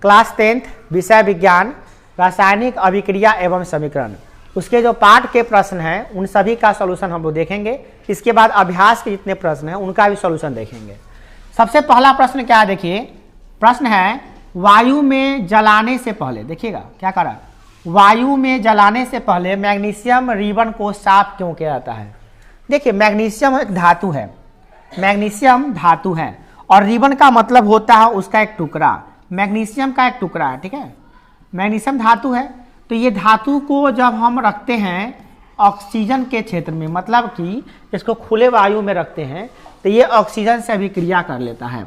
Class 10th विषय विज्ञान रासायनिक अभिक्रिया एवं समीकरण, उसके जो पाठ के प्रश्न हैं उन सभी का सॉल्यूशन हम लोग देखेंगे। इसके बाद अभ्यास के जितने प्रश्न हैं उनका भी सॉल्यूशन देखेंगे। सबसे पहला प्रश्न क्या है, देखिए प्रश्न है वायु में जलाने से पहले, देखिएगा क्या करा, वायु में जलाने से पहले मैग्नीशियम रिबन को साफ क्यों किया जाता है। देखिए मैग्नीशियम एक धातु है, मैग्नीशियम धातु है और रिबन का मतलब होता है उसका एक टुकड़ा, मैग्नीशियम का एक टुकड़ा है, ठीक है। मैग्नीशियम धातु है, तो ये धातु को जब हम रखते हैं ऑक्सीजन के क्षेत्र में, मतलब कि इसको खुले वायु में रखते हैं तो ये ऑक्सीजन से अभिक्रिया कर लेता है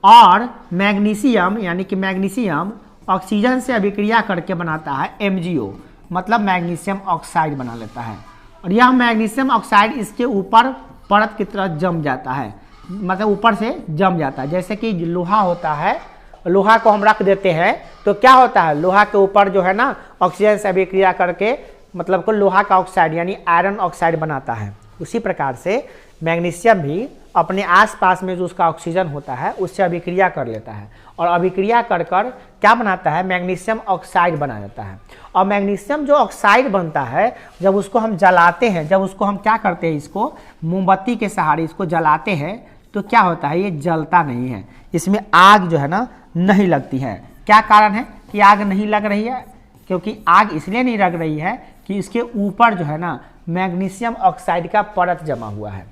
और मैग्नीशियम यानी कि मैग्नीशियम ऑक्सीजन से अभिक्रिया करके बनाता है MgO, मतलब मैग्नीशियम ऑक्साइड बना लेता है। और यह मैग्नीशियम ऑक्साइड इसके ऊपर परत की तरह जम जाता है, मतलब ऊपर से जम जाता है। जैसे कि लोहा होता है, लोहा को हम रख देते हैं तो क्या होता है, लोहा के ऊपर जो है ना ऑक्सीजन से अभिक्रिया करके मतलब को लोहा का ऑक्साइड यानी आयरन ऑक्साइड बनाता है। उसी प्रकार से मैग्नीशियम भी अपने आसपास में जो उसका ऑक्सीजन होता है उससे अभिक्रिया कर लेता है और अभिक्रिया कर कर क्या बनाता है, मैग्नीशियम ऑक्साइड बना देता है। और मैग्नीशियम जो ऑक्साइड बनता है जब उसको हम जलाते हैं, जब उसको हम क्या करते हैं, इसको मोमबत्ती के सहारे इसको जलाते हैं तो क्या होता है, ये जलता नहीं है, इसमें आग जो है ना नहीं लगती है। क्या कारण है कि आग नहीं लग रही है, क्योंकि आग इसलिए नहीं लग रही है कि इसके ऊपर जो है ना मैग्नीशियम ऑक्साइड का परत जमा हुआ है।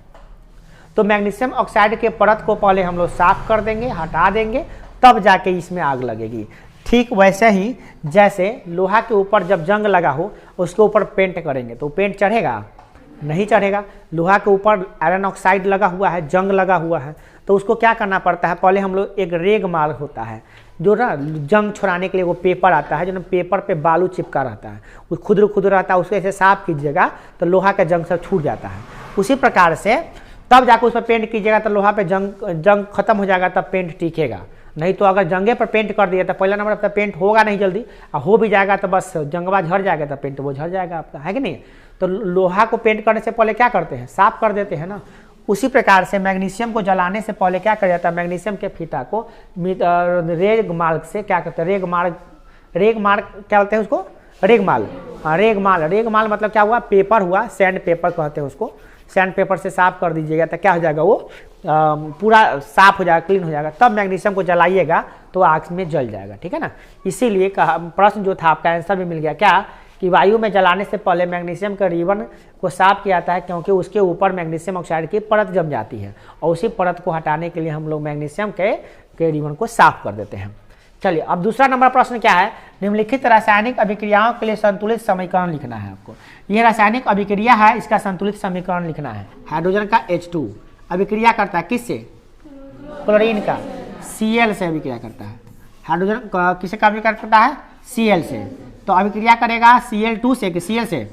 तो मैग्नीशियम ऑक्साइड के परत को पहले हम लोग साफ कर देंगे, हटा देंगे, तब जाके इसमें आग लगेगी। ठीक वैसे ही जैसे लोहा के ऊपर जब जंग लगा हो उसके ऊपर पेंट करेंगे तो पेंट चढ़ेगा, नहीं चढ़ेगा। लोहा के ऊपर आयरन ऑक्साइड लगा हुआ है, जंग लगा हुआ है, तो उसको क्या करना पड़ता है, पहले हम लोग एक रेगमाल होता है जो ना जंग छुड़ाने के लिए वो पेपर आता है, जो ना पेपर पे बालू चिपका रहता है, वो खुद खुद रहता है, उसको ऐसे साफ कीजिएगा तो लोहा का जंग सब छूट जाता है। उसी प्रकार से तब जाकर उस पर पेंट कीजिएगा तो लोहा पे जंग खत्म हो जाएगा, तब पेंट टिकेगा। नहीं तो अगर जंगे पर पेंट कर दिया तो पहला नंबर पर पेंट होगा नहीं जल्दी, और हो भी जाएगा तो बस जंगवा झड़ जाएगा तो पेंट वो झड़ जाएगा आपका, है कि नहीं। तो लोहा को पेंट करने से पहले क्या करते हैं, साफ कर देते हैं ना। उसी प्रकार से मैग्नीशियम को जलाने से पहले क्या कर जाता है, मैग्नीशियम के फीता को रेगमाल से क्या करते हैं, रेगमाल क्या बोलते हैं उसको, रेगमाल। हाँ रेगमाल मतलब क्या हुआ, पेपर हुआ, सैंड पेपर कहते हैं उसको। सैंड पेपर से साफ कर दीजिएगा तो क्या हो जाएगा, वो पूरा साफ हो जाएगा, क्लीन हो जाएगा। तब मैग्नीशियम को जलाइएगा तो आग में जल जाएगा, ठीक है ना। इसीलिए प्रश्न जो था आपका आंसर भी मिल गया, क्या कि वायु में जलाने से पहले मैग्नीशियम के रिबन को साफ किया जाता है क्योंकि उसके ऊपर मैग्नीशियम ऑक्साइड की परत जम जाती है और उसी परत को हटाने के लिए हम लोग मैग्नीशियम के रिबन को साफ कर देते हैं। चलिए अब दूसरा नंबर प्रश्न क्या है, निम्नलिखित रासायनिक अभिक्रियाओं के लिए संतुलित समीकरण लिखना है आपको। यह रासायनिक अभिक्रिया है, इसका संतुलित समीकरण लिखना है। हाइड्रोजन का H2 अभिक्रिया करता है किससे, क्लोरीन का Cl से अभिक्रिया करता है। हाइड्रोजन किससे का अभिक्रिया करता है, Cl से। तो अभिक्रिया करेगा Cl2 से कि Cl से,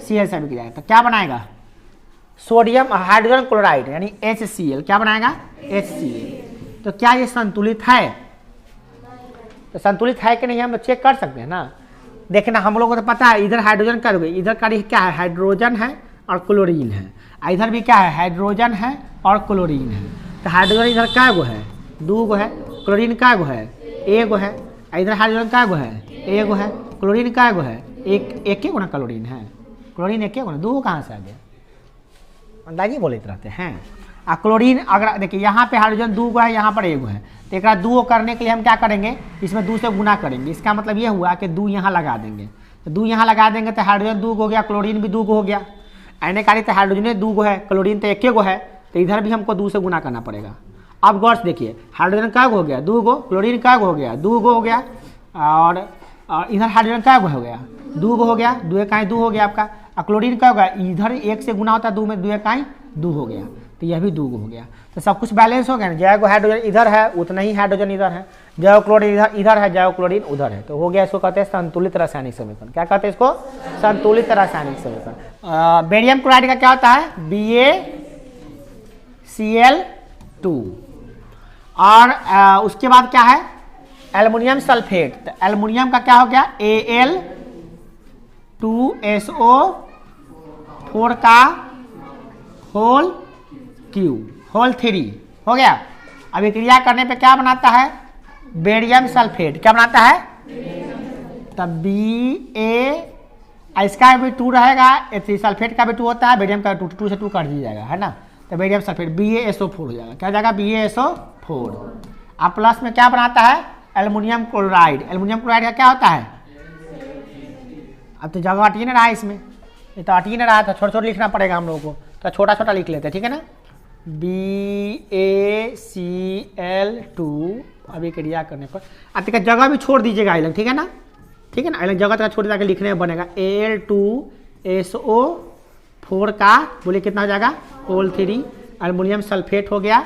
Cl से अभिक्रिया। तो क्या बनाएगा, सोडियम हाइड्रोजन क्लोराइड यानी HCl, क्या बनाएगा HCl। तो क्या ये संतुलित है, तो संतुलित है कि नहीं हम चेक कर सकते हैं ना। देखना हम लोगों को तो पता है, इधर हाइड्रोजन का इधर का क्या है, हाइड्रोजन है और क्लोरीन है, इधर भी क्या है, हाइड्रोजन है और क्लोरीन है। तो हाइड्रोजन इधर क्या गो है, 2 गो है, क्लोरीन क्या गो है, 1 गो है, इधर हाइड्रोजन क्या गो है, 1 गो है, क्लोरीन क्या गो है, एक गो ना क्लोरीन है, क्लोरीन 1 गो ना, 2 कहाँ से आ गया, अंदाजी बोले रहते हैं। और क्लोरीन अगर देखिए यहाँ पे हाइड्रोजन 2 गो है, यहाँ पर 1 गो है, तो एक 2 करने के लिए हम क्या करेंगे, इसमें 2 से गुना करेंगे। इसका मतलब ये हुआ कि 2 यहाँ लगा देंगे, तो 2 यहाँ लगा देंगे तो हाइड्रोजन 2 हो गया, क्लोरीन भी 2 हो गया। आने का तो हाइड्रोजन 2 गो है, क्लोरीन तो 1 गो है, तो इधर भी हमको 2 से गुना करना पड़ेगा। अब गौर से देखिए, हाइड्रोजन क्या हो गया, 2 गो, क्लोरीन क्या हो गया, 2 गो हो गया, और इधर हाइड्रोजन क्या हो गया, 2 गो हो गया, 2 इकाई 2 हो गया आपका। और क्लोरीन क्या होगा, इधर 1 से गुना होता है 2 में, 2 इकाई 2 हो गया, तो यह भी 2 गो हो गया। तो सब कुछ बैलेंस हो गया ना, जय को हाइड्रोजन इधर है उतना ही हाइड्रोजन इधर है, जय क्लोरीन इधर है, जय क्लोरीन उधर है, तो हो गया। इसको कहते हैं संतुलित रासायनिक समीकरण। क्या कहते हैं इसको, संतुलित रासायनिक समीकरण। बेरियम क्लोराइड का क्या होता है, BaCl2। और उसके बाद क्या है, एल्युमिनियम सल्फेट। तो एल्युमिनियम का क्या हो गया, Al2SO4 का होल 3 हो गया। अभिक्रिया करने पे क्या बनाता है, बेरियम सल्फेट क्या बनाता है, तब Ba, इसका भी 2 रहेगा, सल्फेट का भी 2 होता है, बेरियम का 2 से 2 काट दिया जाएगा, है ना। तो बेरियम सल्फेट BaSO4 हो जाएगा, क्या हो जाएगा BaSO4। अब प्लस में क्या बनाता है, एल्युमिनियम क्लोराइड। एल्युमिनियम क्लोराइड का क्या होता है, अब तो जगह अट ही नहीं रहा है इसमें, ये तो अट ही नहीं रहा था, छोटा छोटा लिखना पड़ेगा हम लोगों को, तो छोटा छोटा लिख लेते हैं, ठीक है ना। BaCl2 अभी क्रिया करने पर अब तक जगह भी छोड़ दीजिएगा आइलैंड, ठीक है ना, ठीक है ना। आइलैंड जगह तक छोड़ दीजिए, लिखने में बनेगा Al2SO4 का बोले कितना हो जाएगा Ol3, एल्युमिनियम सल्फेट हो गया।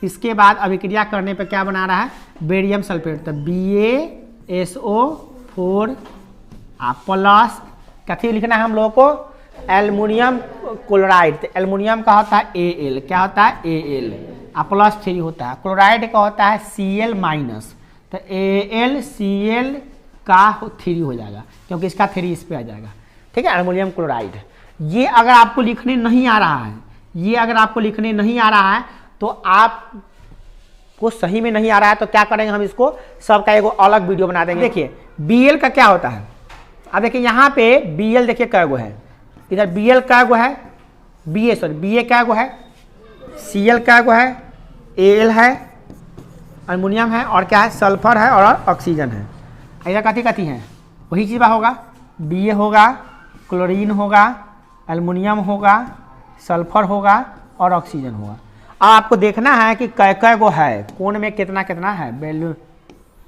इसके बाद अभिक्रिया करने पर क्या बना रहा है, बेरियम सल्फेट, तो BaSO4 प्लस कथी लिखना है हम लोगों को, एल्युमिनियम क्लोराइड। तो एल्युमिनियम का होता है Al, क्या होता है Al, प्लस 3 होता है। क्लोराइड का होता है Cl माइनस, तो AlCl का 3 हो जाएगा, क्योंकि इसका 3 इस पे आ जाएगा, ठीक है। एल्युमिनियम क्लोराइड, ये अगर आपको लिखने नहीं आ रहा है, ये अगर आपको लिखने नहीं आ रहा है तो आपको सही में नहीं आ रहा है, तो क्या करेंगे हम इसको सबका एक अलग वीडियो बना देंगे। देखिए Bl का क्या होता है, अब देखिए यहाँ पे Bl देखिए क्या गो है, इधर Bl क्या गो है, Ba क्या गो है, Cl क्या गो है, Al है, एल्युमिनियम है, और क्या है सल्फर है और ऑक्सीजन है। ऐसा कथी कथी है, वही चीज़ होगा, Ba होगा, क्लोरीन होगा, एल्युमिनियम होगा, सल्फर होगा और ऑक्सीजन होगा। अब आपको देखना है कि कै गो है, कौन में कितना कितना है,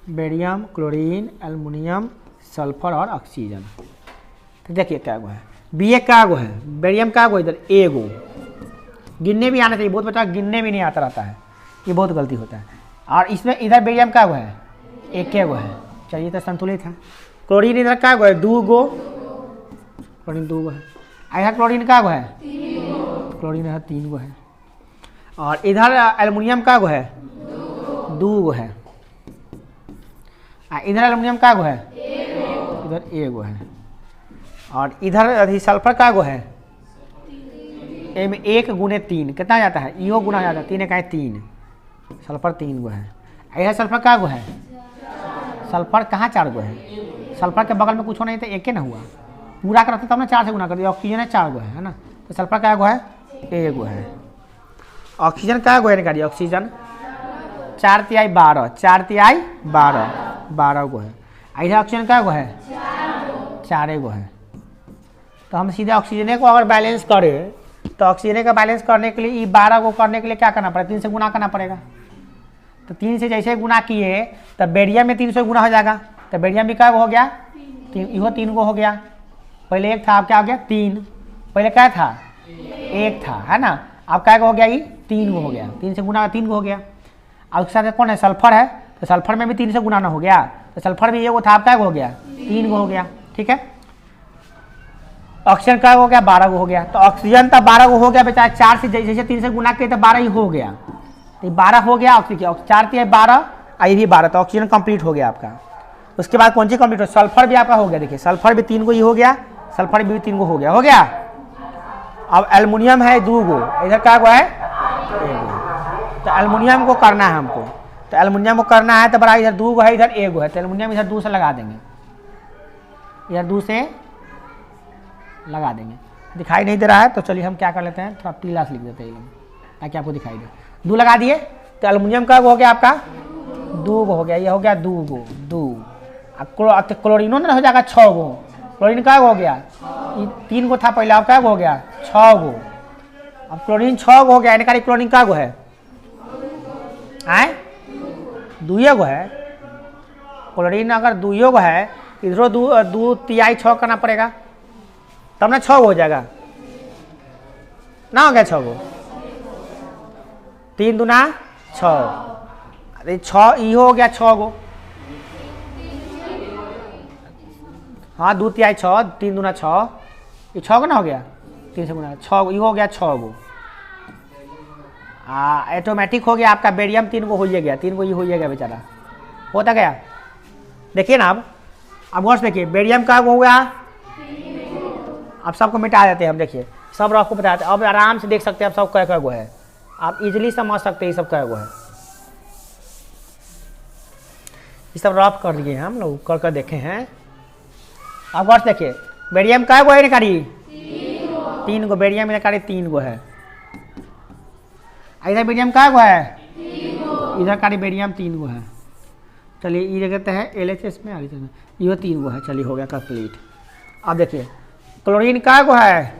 बेरियम, क्लोरीन, एल्युमिनियम, सल्फर और ऑक्सीजन। तो देखिए क्या गो है, Ba क्या गो है, बेरियम क्या गो, इधर एगो, गिनने भी आना चाहिए, बहुत बच्चा गिनने भी नहीं आता रहता है, ये बहुत गलती होता है। और इसमें इधर बेरियम क्या गो है, एक गो है, चलिए तो संतुलित है। क्लोरीन इधर क्या गो है, 2 गो, क्लोरीन 2 गो है, इधर क्लोरीन क्या गो है, क्लोरीन इधर 3 गो है, और इधर एल्युमिनियम क्या गो है, 2 गो है, इधर एल्युमिनियम क्या गो है, इधर 1 गो है, और इधर अभी सल्फर क्या गो है, में 1 गुने 3 कितना जाता है, इहो गुना जाता है, 3 का 3, सल्फर 3 गो है। इधर सल्फर क्या गो है, सल्फर कहाँ 4 गो है, सल्फर के बगल में कुछ नहीं था, एक ही ना हुआ, पूरा करते तब ना 4 से गुना कर दिया। ऑक्सीजन है 4 गो है ना, तो सल्फर क्या गो है, 1 गो है। ऑक्सीजन क्या गो है निकालिए, ऑक्सीजन 4 तिहाई 12, 4 तिहाई 12, 12 गो है। इधर ऑक्सीजन क्या गो है, 4 गो है। तो हम सीधे ऑक्सीजन को अगर बैलेंस करें, तो ऑक्सीजन का बैलेंस करने के लिए 12 को करने के लिए क्या करना पड़ेगा, 3 से गुना करना पड़ेगा। तो 3 से जैसे गुना किए तब बेरियम में 300 गुना हो जाएगा, तो बेरियम भी क्या हो गया, 3, इहो 3 गो हो गया। पहले 1 था, अब क्या हो गया 3, पहले क्या था 1 था, है ना, अब क्या हो गया, ये 3 गो हो गया, 3 से गुना 3 गो हो गया। अब उसके साथ कौन है, सल्फर है, तो सल्फर में भी 3 से गुना ना हो गया, तो सल्फर भी 1 था, अब क्या हो गया 3 गो हो गया, ठीक है। ऑक्सीजन क्या हो गया, 12 गो हो गया। तो ऑक्सीजन तो 12 गो हो गया बेचारा, 4 से जैसे 3 से गुना किए तो 12 ही हो गया, तो 12 हो गया ऑक्सीजन, 4 3 12, आई भी 12, तो ऑक्सीजन कंप्लीट हो गया आपका। उसके बाद कौन सी कंप्लीट हो, सल्फर भी आपका हो गया, देखिए सल्फर भी 3 गो ही हो गया, सल्फर भी 3 गो हो गया, हो गया। अब एल्युमिनियम है 2 गो, इधर क्या गो है 1 गो, तो एल्युमिनियम को करना है हमको, तो एल्युमिनियम को करना है तो बड़ा, इधर 2 गो है, इधर 1 गो है, तो एल्युमिनियम इधर 2 से लगा देंगे, इधर 2 से लगा देंगे। दिखाई नहीं दे रहा है तो चलिए हम क्या कर लेते हैं, थोड़ा पीला से लिख देते हैं ताकि आपको दिखाई दे। 2 लगा दिए, तो एल्युमिनियम का हो गया आपका 2 गो हो गया, ये हो गया 2 गो, 2। अब क्लोरीनो ना हो जाएगा 6 गो, क्लोरीन का हो गया, 3 गो था पहले, अब क्या हो गया 6 गो। अब क्लोरीन 6 गो हो गया, यानी क्लोरीन का गो है, 2 गो है। क्लोरीन अगर 2 गो है, इधरों 2 तिहाई 6 करना पड़ेगा, तब ना 6 गो हो जाएगा ना, हो गया 6 गो, 3 दूना 6, अरे 6 ये हो गया 6 गो, हाँ 2 तिहाई 6, 3 दूना 6, ये 6 गो ना हो गया, 3 से गुना 6 गो, ये हो गया 6 गो। ऑटोमेटिक हो गया आपका, बेरियम 3 गो हो गया, 3 गो ये हो गया बेचारा, होता गया। देखिए ना अब गौर से देखिए, बेरियम का हो गया, अब सबको मिटा देते हैं हम, देखिए सब आपको बता देते हैं, अब आराम से देख सकते हैं आप सब क्या गो है, आप इजीली समझ सकते हैं सब क्या गो है। ये सब रफ कर लिए हैं हम लोग, कर कर देखे हैं। अब वर्ष देखिए, बेरियम क्या गो है निकारी? 3 गो बेरियम निकारी 3 गो है। इधर बेरियम क्या गो है? इधर कारी बेरियम 3 गो है। चलिए ये कहते हैं LHS में ये 3 गो है। चलिए हो गया कंप्लीट। अब देखिए क्लोरीन क्या गो है?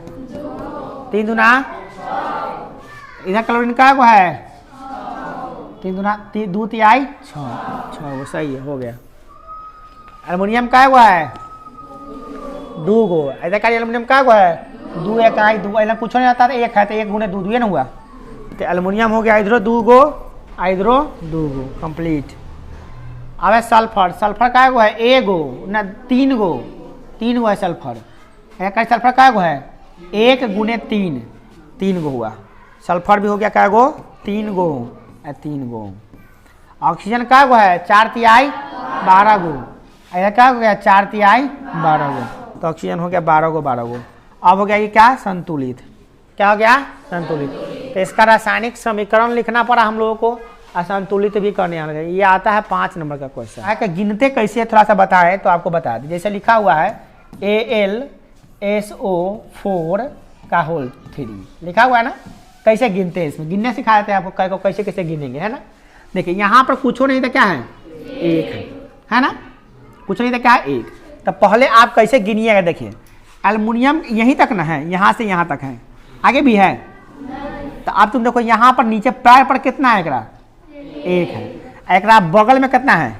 3 दूना। इधर क्लोरीन क्या गो है? 3 दूना 2 तिहाई 6 गो। सही है, हो गया। एल्युमिनियम क्या गो है? 2 गो। इधर का एल्युमिनियम क्या गो है? 2 1 2। कुछ नहीं आता था, 1 है तो 1 गुने 2 ना हुआ, तो एल्युमिनियम हो गया इधरो 2 गो, इधरो 2 गो, कंप्लीट। अब है सल्फर। सल्फर क्या गो है? 1 गो ना 3 गो, 3 गो है सल्फर। सल्फर क्या गो है? 1 गुने 3 गो हुआ। सल्फर भी हो गया क्या गो? 3 गो, 3 गो। ऑक्सीजन क्या गो है? 4 तिहाई 12 गो। ऐसा क्या हो गया? 4 तिहाई 12 गो, तो ऑक्सीजन हो गया 12 गो 12 गो। अब हो गया ये क्या? संतुलित। क्या हो गया? संतुलित। तो इसका रासायनिक समीकरण लिखना पड़ा हम लोगों को, असंतुलित भी करने आना चाहिए। ये आता है 5 नंबर का क्वेश्चन है कि गिनते कैसे थोड़ा सा बताए तो आपको बता दें। जैसे लिखा हुआ है AlSO4 का होल 3 लिखा हुआ है ना, कैसे गिनते हैं इसमें, गिनने सिखाए थे आपको को कैसे कैसे गिनेंगे, है ना। देखिए यहाँ पर कुछ नहीं था, क्या है? 1 है ना, कुछ नहीं था, क्या है? 1। तब पहले आप कैसे गिनिएगा? देखिए एल्युमिनियम यहीं तक ना है, यहाँ से यहाँ तक है, आगे भी है। तो अब तुम देखो यहाँ पर नीचे पैर पर कितना है? 1 है। एकरा बगल में कितना है?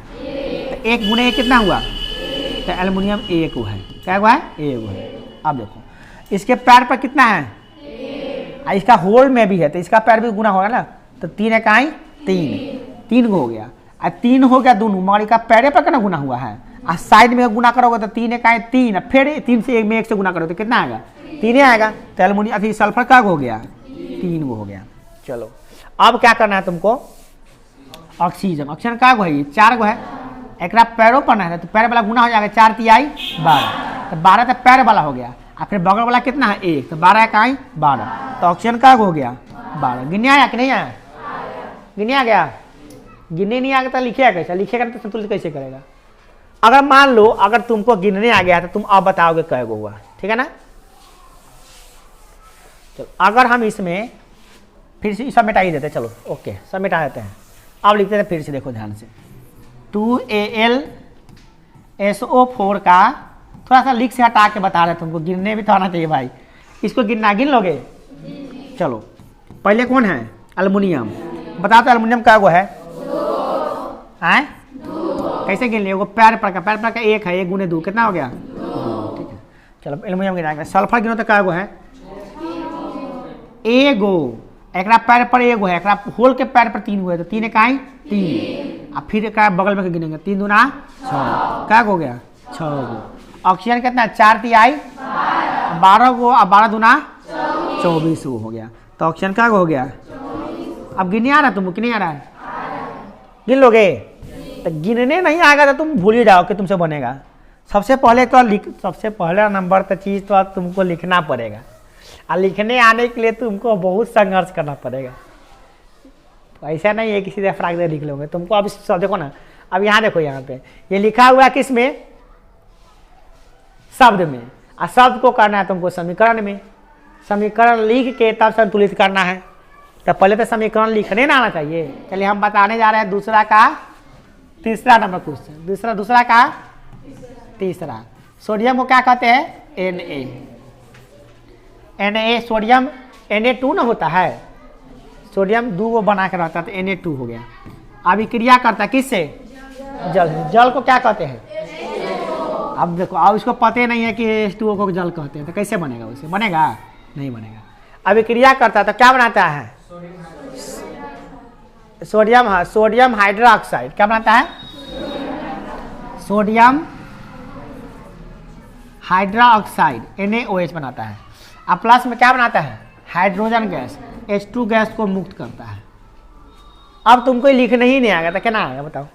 तो 1 गुने 1 कितना हुआ? तो एल्युमिनियम 1 है। क्या हुआ है? 1 है। अब देखो इसके पैर पर कितना है? इसका होल में भी है, तो इसका पैर भी गुना होगा ना, तो 3 इकाई 3 गो हो गया। 3 हो गया दोनों, मगर इसका पैरे पर कितना गुना हुआ है? और साइड में गुना करोगे तो 3 इकाई 3, फिर 3 से 1 में 1 से गुना करोगे तो कितना आएगा? 3 आएगा। तो एल्युमिनियम अभी सल्फर का हो गया 3 गो हो गया। चलो अब क्या करना है तुमको? ऑक्सीजन। ऑक्सीजन का गो है? ये 4 गो है। एक पैरों पर है तो पैर वाला गुना हो जाएगा, 4 तिहाई 12, तो 12 तो पैर वाला हो गया। और फिर बगल वाला कितना है? 1, तो 12 इकाई 12, तो ऑक्सीजन का हो गया 12। गिनने आया कि नहीं आया? गिनने आ गया? गिनने नहीं आ गया तो लिखिएगा कैसे? लिखिएगा तो संतुलित कैसे करेगा? अगर मान लो अगर तुमको गिनने आ गया तो तुम अब बताओगे कै गो हुआ, ठीक है ना। चलो अगर हम इसमें फिर से सब मिटा ही देते, चलो ओके सब मिटा देते हैं। अब लिखते हैं फिर से, देखो ध्यान से। 2AlSO4 का थोड़ा सा लिख से हटा के बता रहे तुमको, गिनने भी तो आना चाहिए भाई। इसको गिनना, गिन लोगे? चलो पहले कौन है? एल्युमिनियम। बताओ तो एल्युमिनियम का गो है? हैं? कैसे गिन लिया? पैर पर का 1 है, 1 गुने 2 कितना हो गया? 2, ठीक है। चलो एल्युमिनियम गिना। सल्फर गिनो तो का गो है? 1 गो। एक पैर पर 1 गो है, एक होल के पैर पर 3 गो है, तो 3 इकाई 3, और फिर एक बगल में गिनेंगे 3 दूना 6, क्या हो गया? 6 गो। ऑक्सीजन कितना? 4 तिहाई 12 गो, और 12 दूना 24 गो हो गया। तो ऑक्सीजन क्या हो गया? अब गिनने आ रहा तुमको कि नहीं आ रहा है? गिन लोगे? तो गिनने नहीं आएगा तो तुम भूल ही जाओ कि तुमसे बनेगा। सबसे पहले तो सबसे पहला नंबर तो चीज़ तो तुमको लिखना पड़ेगा, और लिखने आने के लिए तुमको बहुत संघर्ष करना पड़ेगा। तो ऐसा नहीं है किसी फटाक से लिख लोगे तुमको। अब सब देखो ना, अब यहाँ देखो, यहाँ पे ये लिखा हुआ है किस में? शब्द में। और शब्द को करना है तुमको समीकरण में। समीकरण लिख के तब संतुलित करना है। तो पहले तो समीकरण लिखने ना आना चाहिए। चलिए हम बताने जा रहे हैं दूसरा का तीसरा नंबर क्वेश्चन। दूसरा का तीसरा। सोडियम को क्या कहते हैं? Na। सोडियम Na2 ना होता है, सोडियम 2 गो बना के रहता है, तो Na2 हो गया। अभी क्रिया करता है किससे? जल। जल को क्या कहते हैं? अब देखो, अब इसको पता नहीं है कि H2O को जल कहते हैं, तो कैसे बनेगा? उसे बनेगा? नहीं बनेगा। अभी क्रिया करता है तो क्या बनाता है? सोडियम। हाँ, सोडियम हाइड्रोक्साइड क्या बनाता है? सोडियम हाइड्रोक्साइड NaOH बनाता है। अब प्लस में क्या बनाता है? हाइड्रोजन गैस H2 गैस को मुक्त करता है। अब तुमको लिखने ही नहीं आएगा तो क्या ना आएगा बताओ?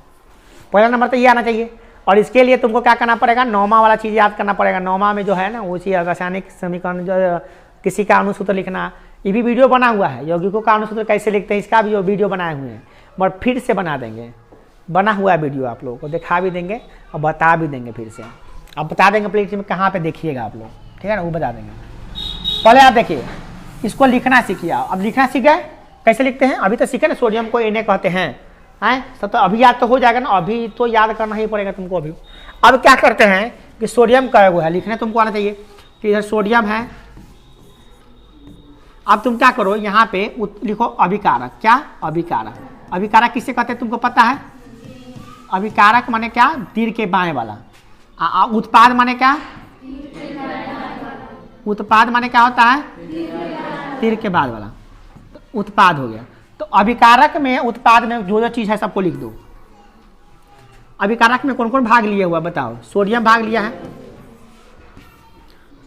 पहला नंबर तो ये आना चाहिए। और इसके लिए तुमको क्या करना पड़ेगा? नौमा वाला चीज़ याद करना पड़ेगा। नौमा में जो है ना, वो चीज़ रासायनिक समीकरण, जो किसी का अनुसूत्र लिखना, ये भी वीडियो बना हुआ है। यौगिकों का अनुसूत्र कैसे लिखते हैं, इसका भी जो वीडियो बनाए हुए हैं, बट फिर से बना देंगे। बना हुआ वीडियो आप लोगों को दिखा भी देंगे और बता भी देंगे फिर से। अब बता देंगे प्ले लिस्ट में कहाँ पे देखिएगा आप लोग, ठीक है ना, वो बता देंगे। पहले आप देखिए, इसको लिखना सीखिए। अब लिखना सीख गए, कैसे लिखते हैं अभी तो सीखे ना, सोडियम को Na कहते हैं, सब तो अभी याद तो हो जाएगा ना, अभी तो याद करना ही पड़ेगा तुमको अभी। अब क्या करते हैं कि सोडियम का वो है लिखने तुमको आना चाहिए कि इधर सोडियम है। अब तुम क्या करो, यहाँ पे लिखो अभिकारक। क्या अभिकारक? अभिकारक किससे कहते हैं तुमको पता है? अभिकारक माने क्या? तीर के बाएं वाला। उत्पाद माने क्या? उत्पाद माने क्या होता है? तीर के बाद वाला, तो उत्पाद हो गया। तो अभिकारक में, उत्पाद में जो जो चीज है सबको लिख दो। अभिकारक में कौन कौन भाग लिया हुआ बताओ? सोडियम भाग लिया है,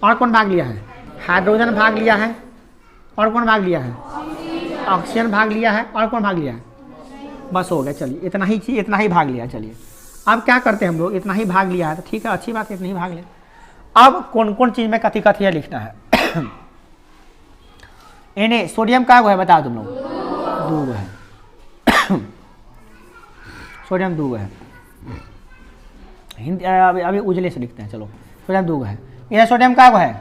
और कौन भाग लिया है? हाइड्रोजन भाग लिया है, और कौन भाग लिया है? ऑक्सीजन भाग लिया है, और कौन भाग लिया है? बस हो गया, चलिए इतना ही चीज, इतना ही भाग लिया। चलिए अब क्या करते हैं हम लोग, इतना ही भाग लिया है तो ठीक है, अच्छी बात है, इतना ही भाग लिया। अब कौन कौन चीज में कथी कथी है लिखना है। Na सोडियम का है बताओ तुम लोग? 2 है। सोडियम 2 है। हिंदी अभी उजले से लिखते हैं। चलो सोडियम 2 है। इधर सोडियम का है?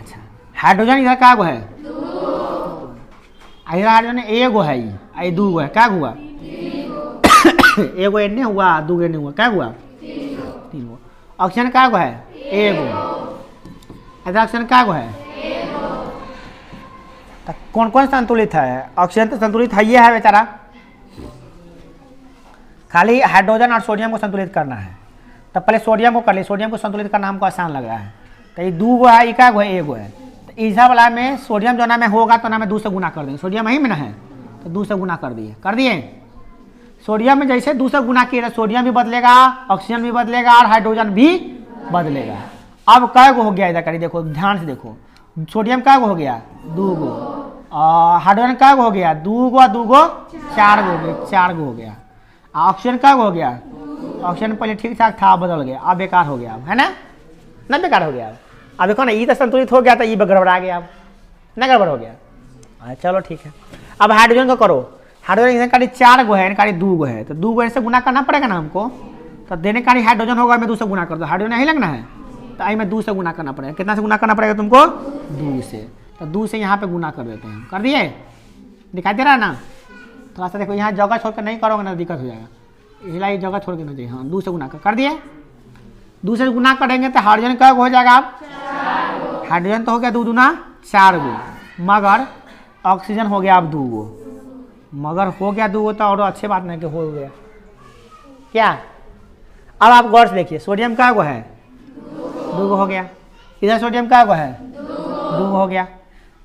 अच्छा, हाइड्रोजन इधर का है? इधर हाइड्रोजन एगो है, ये 2 है। क्या हुआ? एगो Na हुआ, 2 Na हुआ। क्या हुआ? 3 गो। ऑक्सीजन का है? एगो। इधर ऑक्सीजन का है? तो कौन कौन संतुलित है? ऑक्सीजन तो संतुलित है, ये है बेचारा। खाली हाइड्रोजन और सोडियम को संतुलित करना है, तो पहले सोडियम को कर ले। सोडियम को संतुलित करना हमको आसान लग रहा है। तो ये 2 गो है, इका गो है, एगो है। तो इसा वाला में सोडियम जो ना में होगा तो ना में 2 से गुना कर देंगे। सोडियम यही में ना है तो 2 से गुना कर दिए। सोडियम में जैसे 2 से गुना किए, सोडियम भी बदलेगा, ऑक्सीजन भी बदलेगा और हाइड्रोजन भी बदलेगा। अब कै गो हो गया? इधर करिए, देखो ध्यान से देखो। सोडियम कै गो हो गया? 2 गो। और हाइड्रोजन कै गो हो गया? 2 गो, 2 गो 4 गो हो गया, 4 गो हो गया। ऑक्सीजन का हो गया? ऑक्सीजन पहले ठीक ठाक था, बदल गया, अब बेकार हो गया, अब है ना बेकार हो गया। अब देखो ना, ये तो संतुलित हो गया था, ये गड़बड़ा गया, अब ना गड़बड़ हो गया। चलो ठीक है। अब हाइड्रोजन को करो। हाइड्रोजन इधर 4 गो है, इनका 2 गो है, तो 2 गो से गुना करना पड़ेगा ना हमको। तो देने का हाइड्रोजन होगा, मैं 2 से गुना कर दो। हाइड्रोजन यही लगना है, तो आई में 2 से गुना करना पड़ेगा। कितना से गुना करना पड़ेगा तुमको? 2 से। तो 2 से यहाँ पे गुना कर देते हैं। कर दिए? दिखाई दे रहा है ना? थोड़ा सा देखो, यहाँ जगह छोड़कर नहीं करोगे ना दिक्कत हो जाएगा। इसलिए जगह छोड़ के ना चाहिए। हाँ, 2 से गुना कर दिए। 2 से गुना करेंगे तो हाइड्रोजन का हो जाएगा? आप हाइड्रोजन तो हो गया 2 दूना 4 गो, मगर ऑक्सीजन हो गया अब 2 गो। मगर हो गया 2 गो तो और अच्छी बात नहीं कि हो गया क्या। अब आप गौर से देखिए, सोडियम का गो है? 2 गो हो गया। इधर सोडियम का गो है? 2 गो हो गया।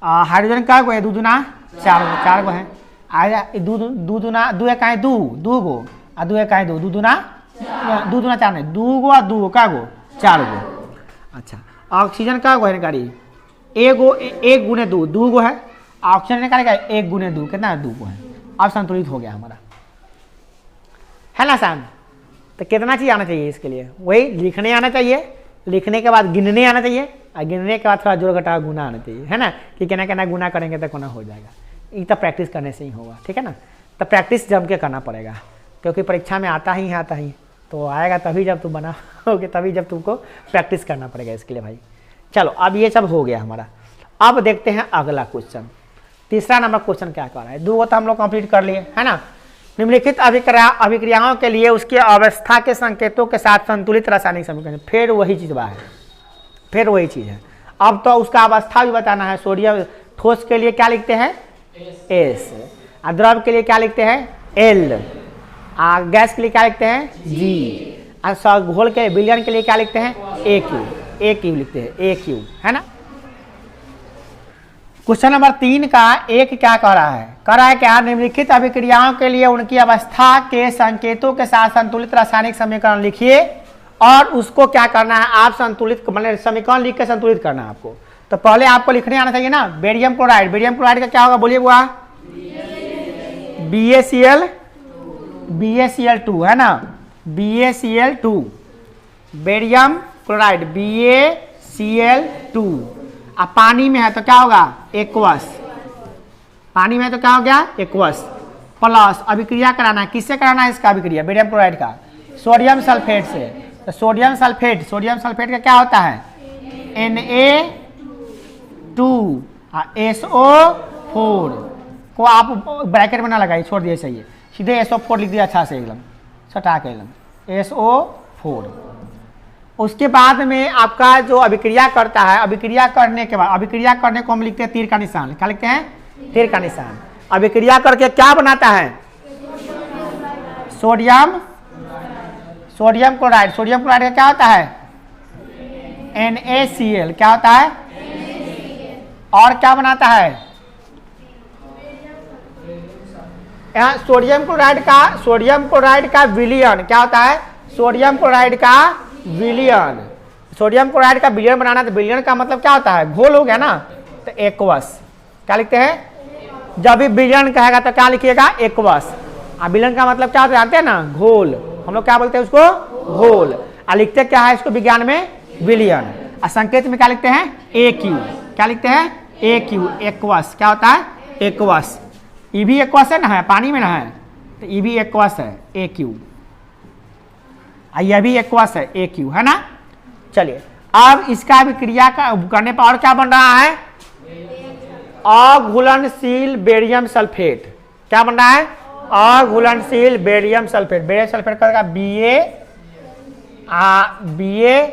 हाइड्रोजन का गो है? 2 दूना 4 गो है। आया 2 दूना 2 का है 2 गो, और 2 का है 2 दूना 4 नहीं, 2 गो और 2 गो का गो 4 गो। अच्छा, ऑक्सीजन का गो है गाड़ी? 1 गो, 1 गुने 2 गो है। ऑक्सीजन निकालेगा 1 गुने 2, कितना है? 2 गो है। अब संतुलित हो गया हमारा, है ना शान? तो कितना चीज आना चाहिए इसके लिए? वही लिखने आना चाहिए, लिखने के बाद गिनने आना चाहिए, और गिनने के बाद थोड़ा जोड़ घटाव गुना आना चाहिए, है ना? कि कहना गुना करेंगे तो कोना हो जाएगा। ये तो प्रैक्टिस करने से ही होगा, ठीक है ना? तो प्रैक्टिस जम के करना पड़ेगा, क्योंकि परीक्षा में आता ही तो आएगा तभी जब तुम बनाओगे, तभी जब तुमको प्रैक्टिस करना पड़ेगा इसके लिए भाई। चलो अब ये सब हो गया हमारा। अब देखते हैं अगला क्वेश्चन। तीसरा नंबर क्वेश्चन क्या कर रहा है? 2 तो हम लोग कंप्लीट कर लिए, है ना? निम्नलिखित अभिक्रियाओं के लिए उसकी अवस्था के संकेतों के साथ संतुलित रासायनिक समीकरण। फिर वही चीज है, फिर वही चीज है। अब तो उसका अवस्था भी बताना है। सोडियम ठोस के लिए क्या लिखते हैं? S। और द्रव के लिए क्या लिखते हैं? L। गैस के लिए क्या लिखते हैं? G। और घोल के विलयन के लिए क्या लिखते हैं? AQ लिखते हैं, AQ, है ना? क्वेश्चन नंबर 3 का एक क्या कह रहा है? कह रहा है क्या? निम्नलिखित अभिक्रियाओं के लिए उनकी अवस्था के संकेतों के साथ संतुलित रासायनिक समीकरण लिखिए, और उसको क्या करना है? आप संतुलित मतलब समीकरण लिख के संतुलित करना है आपको। तो पहले आपको लिखने आना चाहिए ना, बेरियम क्लोराइड। बेरियम क्लोराइड का क्या होगा बोलिए? बुआ BaCl2, है ना? BaCl2, barium chloride BaCl2। अब पानी में है तो क्या होगा? एक्वस। पानी में है तो क्या हो गया? एक्वस। प्लस अभिक्रिया कराना है, किससे कराना है इसका अभिक्रिया, बेरियम क्लोराइड का सोडियम सल्फेट से। तो सोडियम सल्फेट का क्या होता है Na2SO4 को आप ब्रैकेट में ना लगाइए, छोड़ दिए, सही है, सीधे SO4 लिख दिया अच्छा से एकदम सटा के एकदम SO4। उसके बाद में आपका जो अभिक्रिया करता है, अभिक्रिया करने के बाद, अभिक्रिया करने को हम लिखते हैं तीर का निशान, क्या लिखते हैं तीर का निशान। अभिक्रिया करके क्या बनाता है सोडियम क्लोराइड। सोडियम क्लोराइड का क्या होता है NaCl, क्या होता है और क्या बनाता है यहाँ सोडियम क्लोराइड का विलियन, क्या होता है सोडियम क्लोराइड का विलियन। सोडियम क्लोराइड का विलियन बनाना, तो विलियन का मतलब क्या होता है घोल हो गया ना, तो एक्वस, क्या लिखते हैं जब भी विलियन कहेगा तो क्या लिखिएगा एक्वस। विलियन का मतलब क्या होता है जानते हैं ना घोल, हम लोग क्या बोलते हैं उसको घोल। लिखते क्या है इसको विज्ञान में विलियन। संकेत में क्या लिखते हैं AQ, क्या लिखते हैं AQ एक्वस, क्या होता है एक्वस। ये भी एक्वस है ना, है पानी में ना है, तो ये भी एक्वस है AQ, यह भी एक्वस है AQ, है ना। चलिए अब इसका अभिक्रिया करने पर और क्या बन रहा है अघुलनशील बेरियम सल्फेट। क्या बन रहा है अघुलनशील बेरियम सल्फेट। बेरियम सल्फेट का BA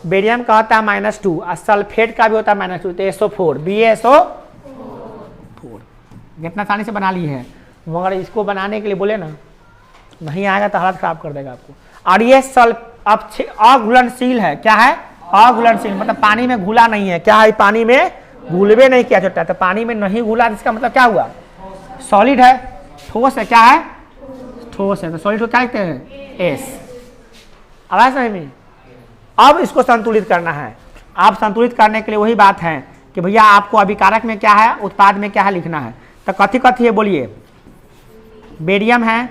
बेरियम का होता है -2 और सल्फेट का भी होता है -2, तो SO4 BaSO4। कितना आसानी से बना ली है, मगर इसको बनाने के लिए बोले ना नहीं आएगा तो हालत खराब कर देगा आपको। और ये अघुलनशील है, क्या है अघुलनशील मतलब पानी में घुला नहीं है, क्या है पानी में घुलवे नहीं किया जाता, तो पानी में नहीं घुला इसका मतलब क्या हुआ सॉलिड है, ठोस है, क्या है ठोस है, तो सॉलिड को क्या लिखते हैं S। आवाज समझ में। अब इसको संतुलित करना है। आप संतुलित करने के लिए वही बात है कि भैया आपको अभिकारक में क्या है उत्पाद में क्या है लिखना है। तो कथी कथी है बोलिए बेरियम है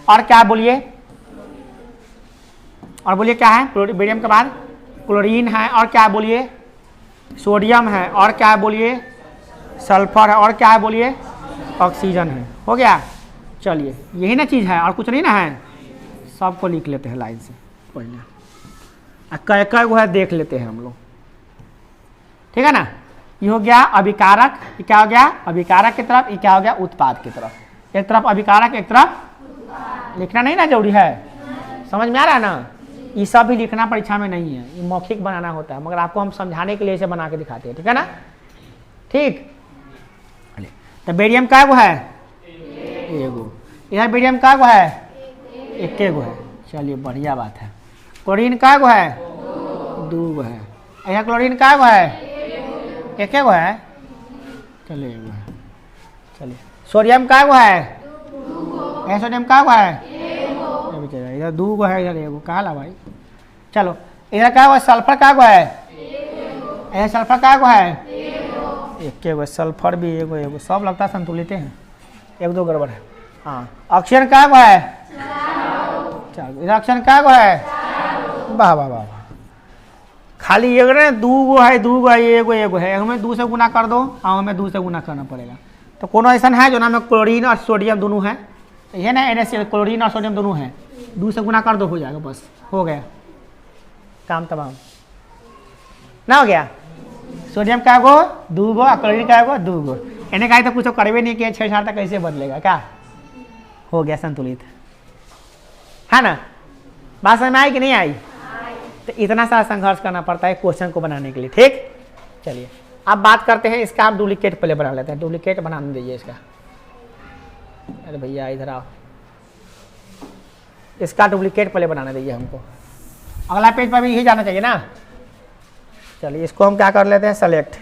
और क्या बोलिए क्या है बेरियम के बाद क्लोरीन है और क्या बोलिए सोडियम है और क्या बोलिए सल्फर है और क्या है बोलिए ऑक्सीजन है। हो गया। चलिए यही ना चीज़ है और कुछ नहीं ना है, सबको लिख लेते हैं लाइन से पहले, कै वो है देख लेते हैं हम लोग, ठीक है ना। ये हो गया अभिकारक, ये क्या हो गया अभिकारक की तरफ, ये क्या हो गया उत्पाद की तरफ। एक तरफ अभिकारक एक तरफ लिखना नहीं ना जरूरी है, समझ में आ रहा है ना। ये सब भी लिखना परीक्षा में नहीं है, ये मौखिक बनाना होता है, मगर आपको हम समझाने के लिए इसे बना के दिखाते हैं, ठीक है ना। ठीक, तो बेरियम का गो है एगो, इधर बेरियम का गो है एक गो है। चलिए बढ़िया बात है। क्लोरीन का गो है दो गो है, यहाँ क्लोरीन का गो है एक गो है, चलिए एगो है। चलिए सोडियम का गो है, यहाँ सोडियम का गो है इधर दो गो है, इधर एगो कहा ला भाई। चलो इधर क्या है सल्फर का गो है, यहाँ सल्फर का गो है एक गो, सल्फर भी एगो एगो, सब लगता है संतुलित हैं, एक दो गड़बड़ है। हाँ ऑक्सीजन का गो है चार, इधर ऑक्सीजन का गो है वाह वाह वाह, खाली एक ना दो गो है एगो एगो है, हमें 2 से गुना कर दो और हमें 2 से गुना करना पड़ेगा। तो कोनो ऐसा है जो ना में क्लोरीन और सोडियम दोनों है, ये ना NaCl क्लोरीन और सोडियम दोनों है, 2 से गुना कर दो हो जाएगा, बस हो गया काम तमाम ना। हो गया सोडियम का गो 2 गो, क्लोरीन का गो 2 गो, इन्हें कहा तो कुछ करवे नहीं किया, 6 तक कैसे बदलेगा क्या। हो गया संतुलित, है ना। बात समझ में आई कि नहीं आई। तो इतना सारा संघर्ष करना पड़ता है क्वेश्चन को बनाने के लिए, ठीक। चलिए अब बात करते हैं इसका, आप डुप्लीकेट पहले बना लेते हैं, डुप्लीकेट बनाने दीजिए इसका। अरे भैया इधर आओ, इसका डुप्लीकेट पहले बनाने दीजिए हमको, अगला पेज पर भी यही जाना चाहिए ना। चलिए इसको हम क्या कर लेते हैं सेलेक्ट,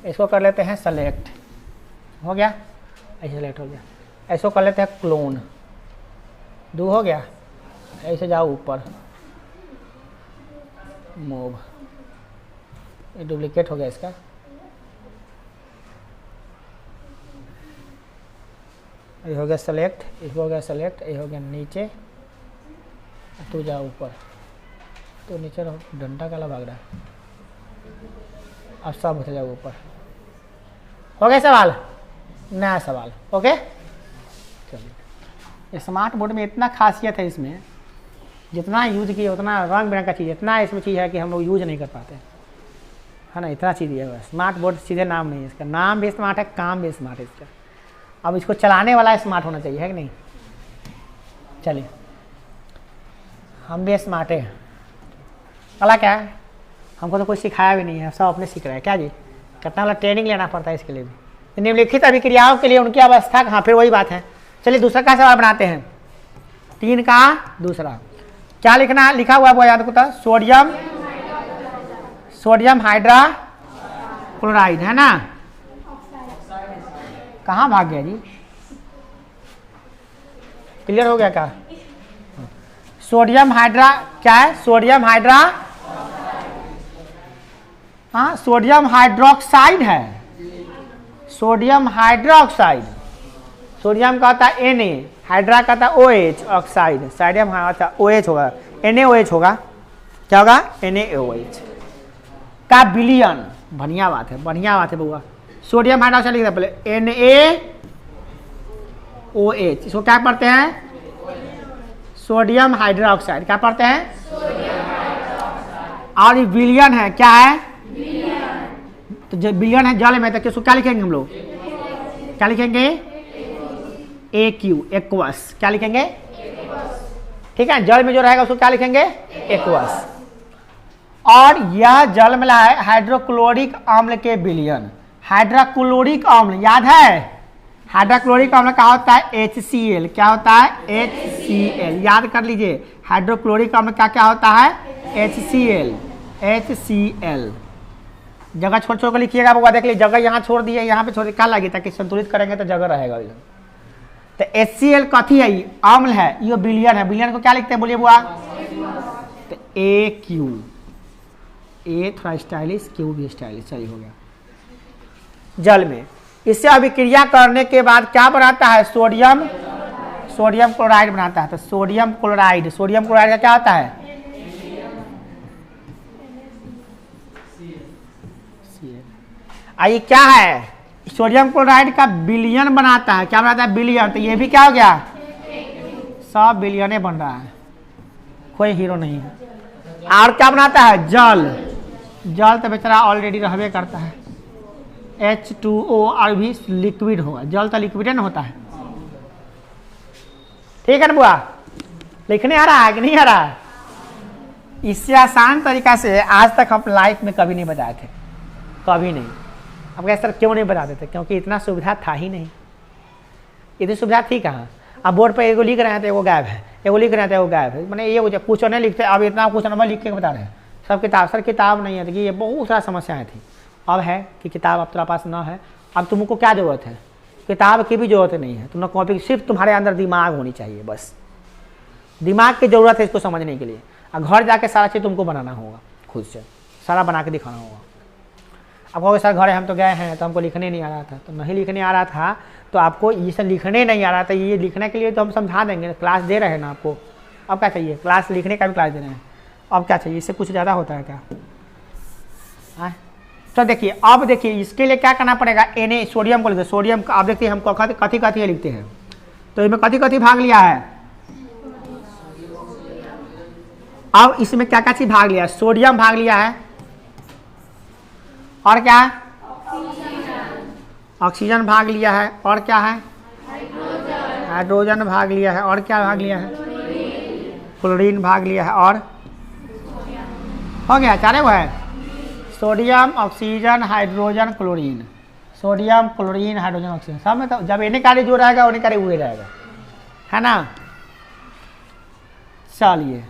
इसको कर लेते हैं सेलेक्ट, हो गया ऐसे सेलेक्ट हो गया। ऐसो कर लेते हैं क्लोन, 2 हो गया, ऐसे जाओ ऊपर मूव, ये डुप्लीकेट हो गया इसका। ये हो गया सेलेक्ट, इसको हो गया सेलेक्ट, ये हो गया नीचे, तो जाओ ऊपर, तो नीचे रहो, डंडा काला भाग रहा है, अब सब होते जाओ ऊपर। हो गया सवाल, नया सवाल। ओके चलिए, स्मार्ट बोर्ड में इतना खासियत है, इसमें जितना यूज किए उतना रंग बिरंग का चीज़, इतना इसमें चीज़ है कि हम लोग यूज नहीं कर पाते, है ना। इतना चीज़ है स्मार्ट बोर्ड, सीधे नाम नहीं है इसका, नाम भी स्मार्ट है, काम भी स्मार्ट है इसका। अब इसको चलाने वाला स्मार्ट होना चाहिए, है कि नहीं। चलिए, हम भी स्मार्ट है। कला क्या है, हमको तो कोई सिखाया भी नहीं है, सब अपने सीख रहे हैं। क्या जी, कितना वाला ट्रेनिंग लेना पड़ता है इसके लिए भी। निम्नलिखित अभिक्रियाओं के लिए उनकी अवस्था कहाँ, फिर वही बात है। चलिए दूसरा का सवाल बनाते हैं, 3 का दूसरा। क्या लिखना लिखा हुआ है वो याद करता, सोडियम हाइड्रा क्लोराइड, है ना। कहाँ भाग गया जी, क्लियर हो गया क्या। सोडियम हाइड्रा क्या है, सोडियम हाइड्रा, हाँ सोडियम हाइड्रोक्साइड है, सोडियम हाइड्रोक्साइड। सोडियम का होता है Na, हाइड्रा का होता है OH, ऑक्साइड, सोडियम होता OH होगा, NaOH होगा, क्या होगा NaOH का बिलियन। बढ़िया बात है, बढ़िया बात है बउआ। सोडियम हाइड्रोक्साइड लिखते पहले NaOH, इसको क्या पढ़ते हैं, सोडियम हाइड्रोक्साइड, क्या पढ़ते हैं, और ये बिलियन है, क्या है, तो जब बिलियन है जल में, तो किसको क्या लिखेंगे हम लोग, क्या लिखेंगे AQ, एक्वस, क्या लिखेंगे, ठीक है। जल में जो रहेगा उसको क्या लिखेंगे, एक्वस। और यह जल में है हाइड्रोक्लोरिक अम्ल के बिलियन। हाइड्रोक्लोरिक अम्ल याद है, हाइड्रोक्लोरिक अम्ल का होता है HCl, क्या होता है HCl, याद कर लीजिए। हाइड्रोक्लोरिक अम्ल का क्या होता है HCl, HCl। जगह छोड़ छोड़ कर लिखिएगा बाबा, देख लीजिए जगह यहाँ छोड़ दिए, यहाँ पे छोड़ दिए, क्या लगे, ताकि संतुलित करेंगे तो जगह रहेगा। तो HCl कथी है, अम्ल है, ये बिलियन है। बिलियन को क्या लिखते हैं बोलिए बुआ, तो AQ, A थोड़ा स्टाइलिश, Q भी स्टाइलिश, सही हो गया। जल में इससे अभिक्रिया करने के बाद क्या बनाता है, सोडियम क्लोराइड बनाता है। तो सोडियम क्लोराइड का क्या होता है, ये क्या है, सोडियम क्लोराइड का बिलियन बनाता है, क्या बनाता है बिलियन। तो ये भी क्या हो गया, सब बिलियने बन रहा है, कोई हीरो नहीं है। और क्या बनाता है, जल तो बेचारा ऑलरेडी रहबे करता है, H2O, और भी लिक्विड होगा, जल तो लिक्विड ना होता है, ठीक है ना बुआ। लिखने आ रहा है कि नहीं आ रहा है। इससे आसान तरीका से आज तक हम लाइफ में कभी नहीं बताए थे, कभी नहीं। अब कैसे सर क्यों नहीं बताते थे, क्योंकि इतना सुविधा था ही नहीं, इतनी सुविधा थी कहाँ। अब बोर्ड पर एगो लिख रहे हैं तो एगो गायब है, एगो लिख रहे हैं तो एगो गायब है, मैंने ये कुछ नहीं लिखते। अब इतना कुछ नंबर लिख के बता रहे हैं, सब किताब, सर किताब नहीं है, तो ये बहुत सारा समस्याएं थी। अब है कि किताब अब तुम्हारे पास ना है, अब तुमको क्या जरूरत है, किताब की भी जरूरत नहीं है, तुम कॉपी, सिर्फ तुम्हारे अंदर दिमाग होनी चाहिए, बस दिमाग की जरूरत है इसको समझने के लिए। और घर जाके सारा चीज़ तुमको बनाना होगा, खुद से सारा बना के दिखाना होगा। अब कहोगे सर घर हम तो गए हैं तो हमको लिखने नहीं आ रहा था, तो नहीं लिखने आ रहा था तो आपको ये सब लिखने नहीं आ रहा था, ये लिखने के लिए तो हम समझा देंगे, क्लास दे रहे हैं ना आपको। अब क्या चाहिए, क्लास लिखने का भी क्लास दे रहे हैं, अब क्या चाहिए, इससे कुछ ज़्यादा होता है क्या। तो देखिए, अब देखिए इसके लिए क्या करना पड़ेगा, Na सोडियम को लिखते, सोडियम का, अब देखिए हम कथी कथी लिखते हैं, तो इसमें कथी कथी भाग लिया है। अब इसमें क्या क्या चीज भाग लिया है, सोडियम भाग लिया है, और क्या है, ऑक्सीजन भाग लिया है, और क्या है, हाइड्रोजन भाग लिया है, और क्या भाग लिया है, क्लोरीन भाग लिया है, और हो गया, चारे वो है, sodium, oxygen, hydrogen, chlorine, sodium, chlorine, hydrogen, oxygen, सब में तो जब एने कार्य जो रहेगा उन्हें कार्य हुए रहेगा, है ना। चलिए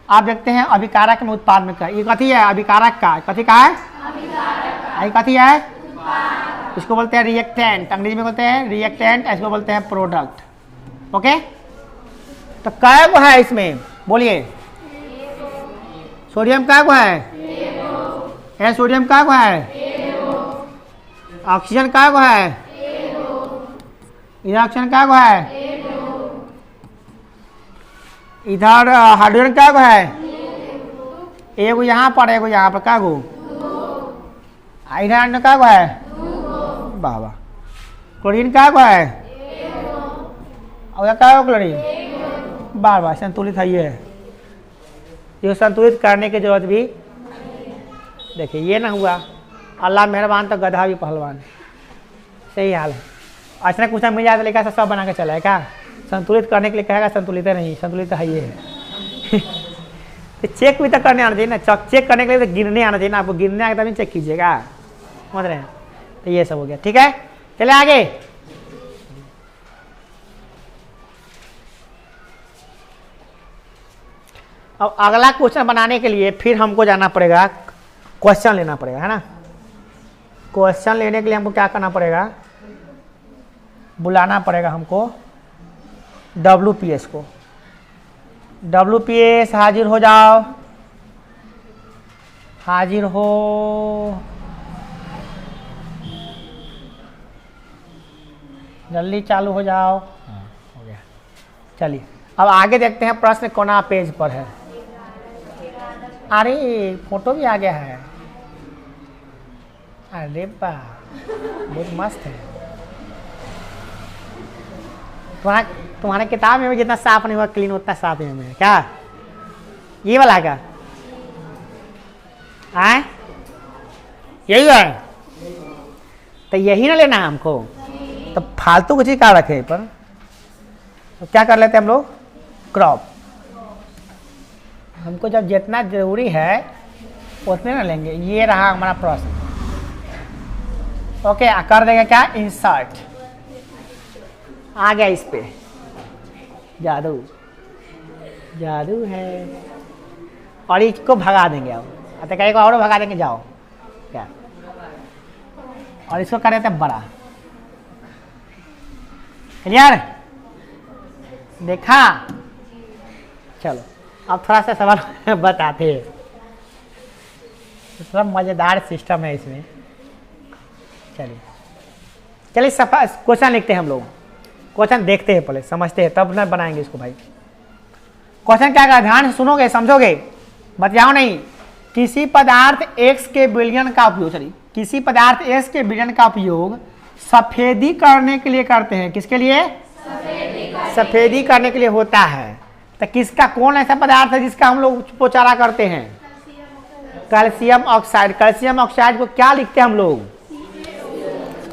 आप देखते हैं अभिकारक में उत्पाद में क्या, ये कथी है, अभिकारक का, कथी का है, ये कथी है, इसको बोलते हैं रिएक्टेंट, अंग्रेजी में बोलते हैं रिएक्टेंट, इसको बोलते हैं प्रोडक्ट। ओके, तो कै गो है इसमें बोलिए, सोडियम कै गो है, सोडियम कै गो है, ऑक्सीजन कै गो है, इधर ऑक्सीजन कै गो है, इधर हाइड्रोजन कै गो है, एगो यहाँ पर एगो यहाँ पर, कै गो, इधर कै गो है, वाह वाह, क्लोरीन क्या है और क्या है क्लोरीन बार बार संतुलित है ये संतुलित करने की जरूरत भी देखिए ये ना हुआ अल्लाह मेहरबान तो गधा भी पहलवान सही हाल है अच्छा कुछ मिल जाए तो लेकर सब बना के चला है क्या संतुलित करने के लिए कहेगा संतुलित नहीं संतुलित है ये है तो चेक भी तो करने आना चाहिए ना चेक करने के लिए तो गिनने आना चाहिए ना आपको गिनने आगे तभी चेक कीजिएगा समझ रहे हैं तो ये सब हो गया ठीक है चले आगे अब अगला क्वेश्चन बनाने के लिए फिर हमको जाना पड़ेगा क्वेश्चन लेना पड़ेगा है ना क्वेश्चन लेने के लिए हमको क्या करना पड़ेगा बुलाना पड़ेगा हमको WPS को WPS हाजिर हो जाओ हाजिर हो जल्दी चालू हो जाओ हो गया चलिए अब आगे देखते हैं प्रश्न कोना पेज पर है अरे फोटो भी आ गया है अरे वाह बहुत मस्त है तुम्हारे किताब में जितना साफ नहीं हुआ क्लीन उतना साफ है में क्या ये वाला का आए यही है तो यही ना लेना है हमको तो फालतू कुछ ही क्या रखे पर तो क्या कर लेते हैं हम लोग क्रॉप हमको जब जितना जरूरी है उतने ना लेंगे ये रहा हमारा प्रश्न ओके कर देगा क्या इंसर्ट आ गया इस पे जादू जादू है और इसको भगा देंगे अब तो कहीं को और भगा देंगे जाओ क्या और इसको कर देते हैं बड़ा क्लियर देखा चलो अब थोड़ा सा सवाल बताते हैं थोड़ा मजेदार सिस्टम है इसमें चलिए सफा क्वेश्चन लिखते हैं हम लोग क्वेश्चन देखते हैं पहले समझते हैं तब ना बनाएंगे इसको भाई क्वेश्चन क्या कहा ध्यान से सुनोगे समझोगे बतियाओ नहीं किसी पदार्थ X के विलयन का उपयोग चलिए किसी पदार्थ X के विलयन का उपयोग सफेदी करने के लिए करते हैं किसके लिए सफेदी करने के लिए होता है तो किसका कौन ऐसा पदार्थ है जिसका हम लोग पोचारा करते हैं कैल्शियम ऑक्साइड को क्या लिखते हैं हम लोग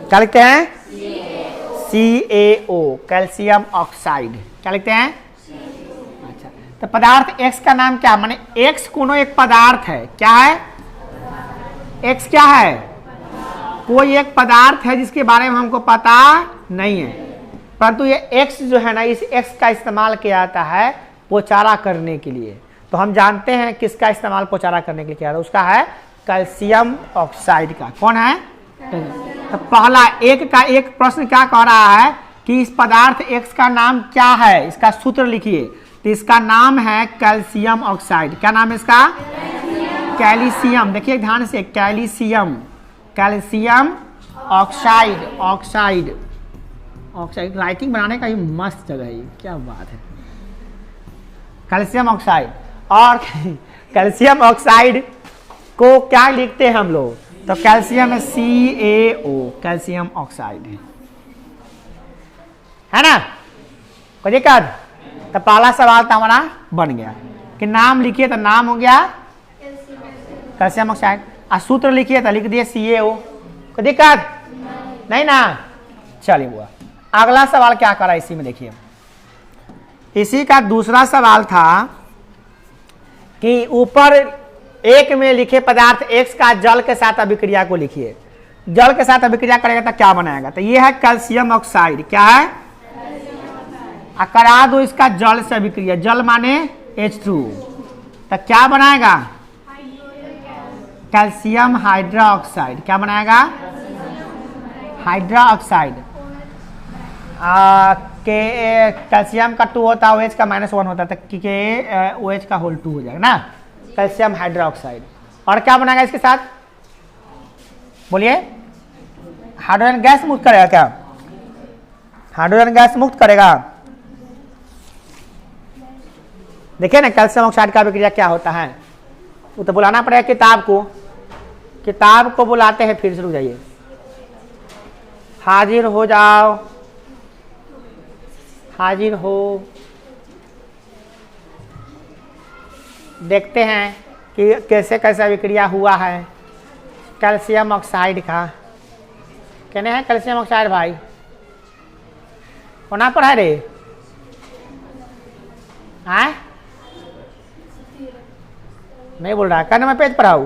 क्या लिखते हैं CaO कैल्शियम ऑक्साइड क्या लिखते हैं अच्छा तो पदार्थ X का नाम क्या माने X कोनो एक पदार्थ है क्या है X क्या है कोई एक पदार्थ है जिसके बारे में हमको पता नहीं है परंतु ये X जो है ना इस X का इस्तेमाल किया जाता है पोचारा करने के लिए तो हम जानते हैं किसका इस्तेमाल पोचारा करने के लिए किया जाता है उसका है कैल्शियम ऑक्साइड का कौन है तो पहला एक प्रश्न क्या कह रहा है कि इस पदार्थ X का नाम क्या है इसका सूत्र लिखिए तो इसका नाम है कैल्शियम ऑक्साइड क्या नाम है इसका कैल्शियम देखिए ध्यान से कैल्शियम ऑक्साइड राइटिंग बनाने का ही मस्त जगह है क्या बात है कैल्शियम ऑक्साइड और कैल्शियम ऑक्साइड को क्या लिखते हैं हम लोग तो कैल्शियम है CaO कैल्शियम ऑक्साइड है ना कोई दिक्कत तो पहला सवाल तो हमारा बन गया कि नाम लिखिए तो नाम हो गया कैल्शियम ऑक्साइड और सूत्र लिखिए तो लिख दिए CaO कोई दिक्कत नहीं ना चलिए हुआ अगला सवाल क्या करा इसी में देखिए इसी का दूसरा सवाल था कि ऊपर एक में लिखे पदार्थ X का जल के साथ अभिक्रिया को लिखिए जल के साथ अभिक्रिया करेगा तो क्या बनाएगा तो ये है कैल्शियम ऑक्साइड क्या है करा दो इसका जल से अभिक्रिया जल माने H2 तो क्या बनाएगा कैल्शियम हाइड्रोक्साइड क्या बनाएगा हाइड्रोक्साइड के कैल्शियम का 2 होता है OH का -1 होता है तो OH का होल 2 हो जाएगा ना कैल्शियम हाइड्रोक्साइड और क्या बनाएगा इसके साथ बोलिए हाइड्रोजन गैस मुक्त करेगा क्या हाइड्रोजन गैस मुक्त करेगा देखिए ना कैल्शियम ऑक्साइड का अभिक्रिया क्या होता है वो तो बुलाना पड़ेगा किताब को बुलाते हैं फिर से रुक जाइए हाजिर हो जाओ, हाजिर हो। देखते हैं कि कैसे कैसे अभिक्रिया हुआ है कैल्शियम ऑक्साइड का। कहने हैं कैल्शियम ऑक्साइड भाई होना पर है रे, हाँ नहीं बोल रहा है। क्या नंबर पेज पढ़ाऊ?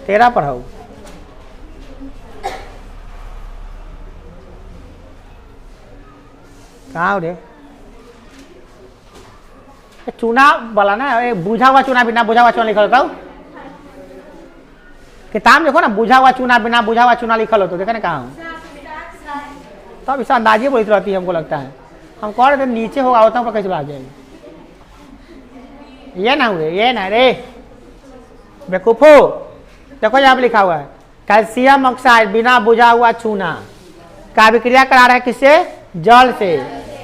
13 पढ़ाऊ। कहाँ हो रे? चूना वाला ना, बुझा हुआ चूना बिना बुझा हुआ चूना लिखल होता। किताब देखो ना, बुझा हुआ चूना बिना बुझा हुआ चूना लिखल हो तो देखे ना कहाँ हूँ। तब इस अंदाजी बोलती रहती है, हमको लगता है। हम कह रहे थे नीचे होगा, होता हूँ कैसे भाग जाएगी। ये ना हुए, ये ना रे बेकूफो। देखो यहाँ पे लिखा हुआ है कैल्शियम ऑक्साइड बिना बुझा हुआ चूना का अभिक्रिया करा रहा है किससे? जल से।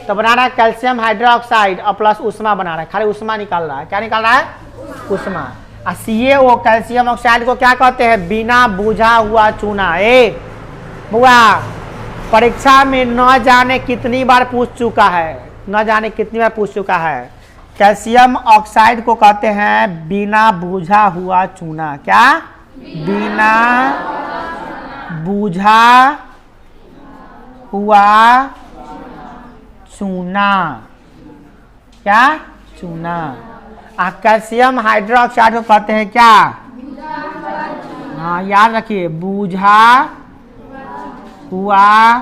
तो बना रहा है कैल्शियम हाइड्रोक्साइड और प्लस उष्मा बना रहा है, खाली उष्मा निकाल रहा है। क्या निकाल रहा है? उष्मा। और CaO कैल्शियम ऑक्साइड को क्या कहते हैं? बिना बुझा हुआ चूना। ए बुआ परीक्षा में न जाने कितनी बार पूछ चुका है, न जाने कितनी बार पूछ चुका है। कैल्शियम ऑक्साइड को कहते हैं बिना बुझा हुआ चूना। क्या? बिना बुझा हुआ चूना। क्या? चूना। कैल्शियम हाइड्रोक्साइड को कहते हैं क्या? हाँ याद रखिए, बुझा हुआ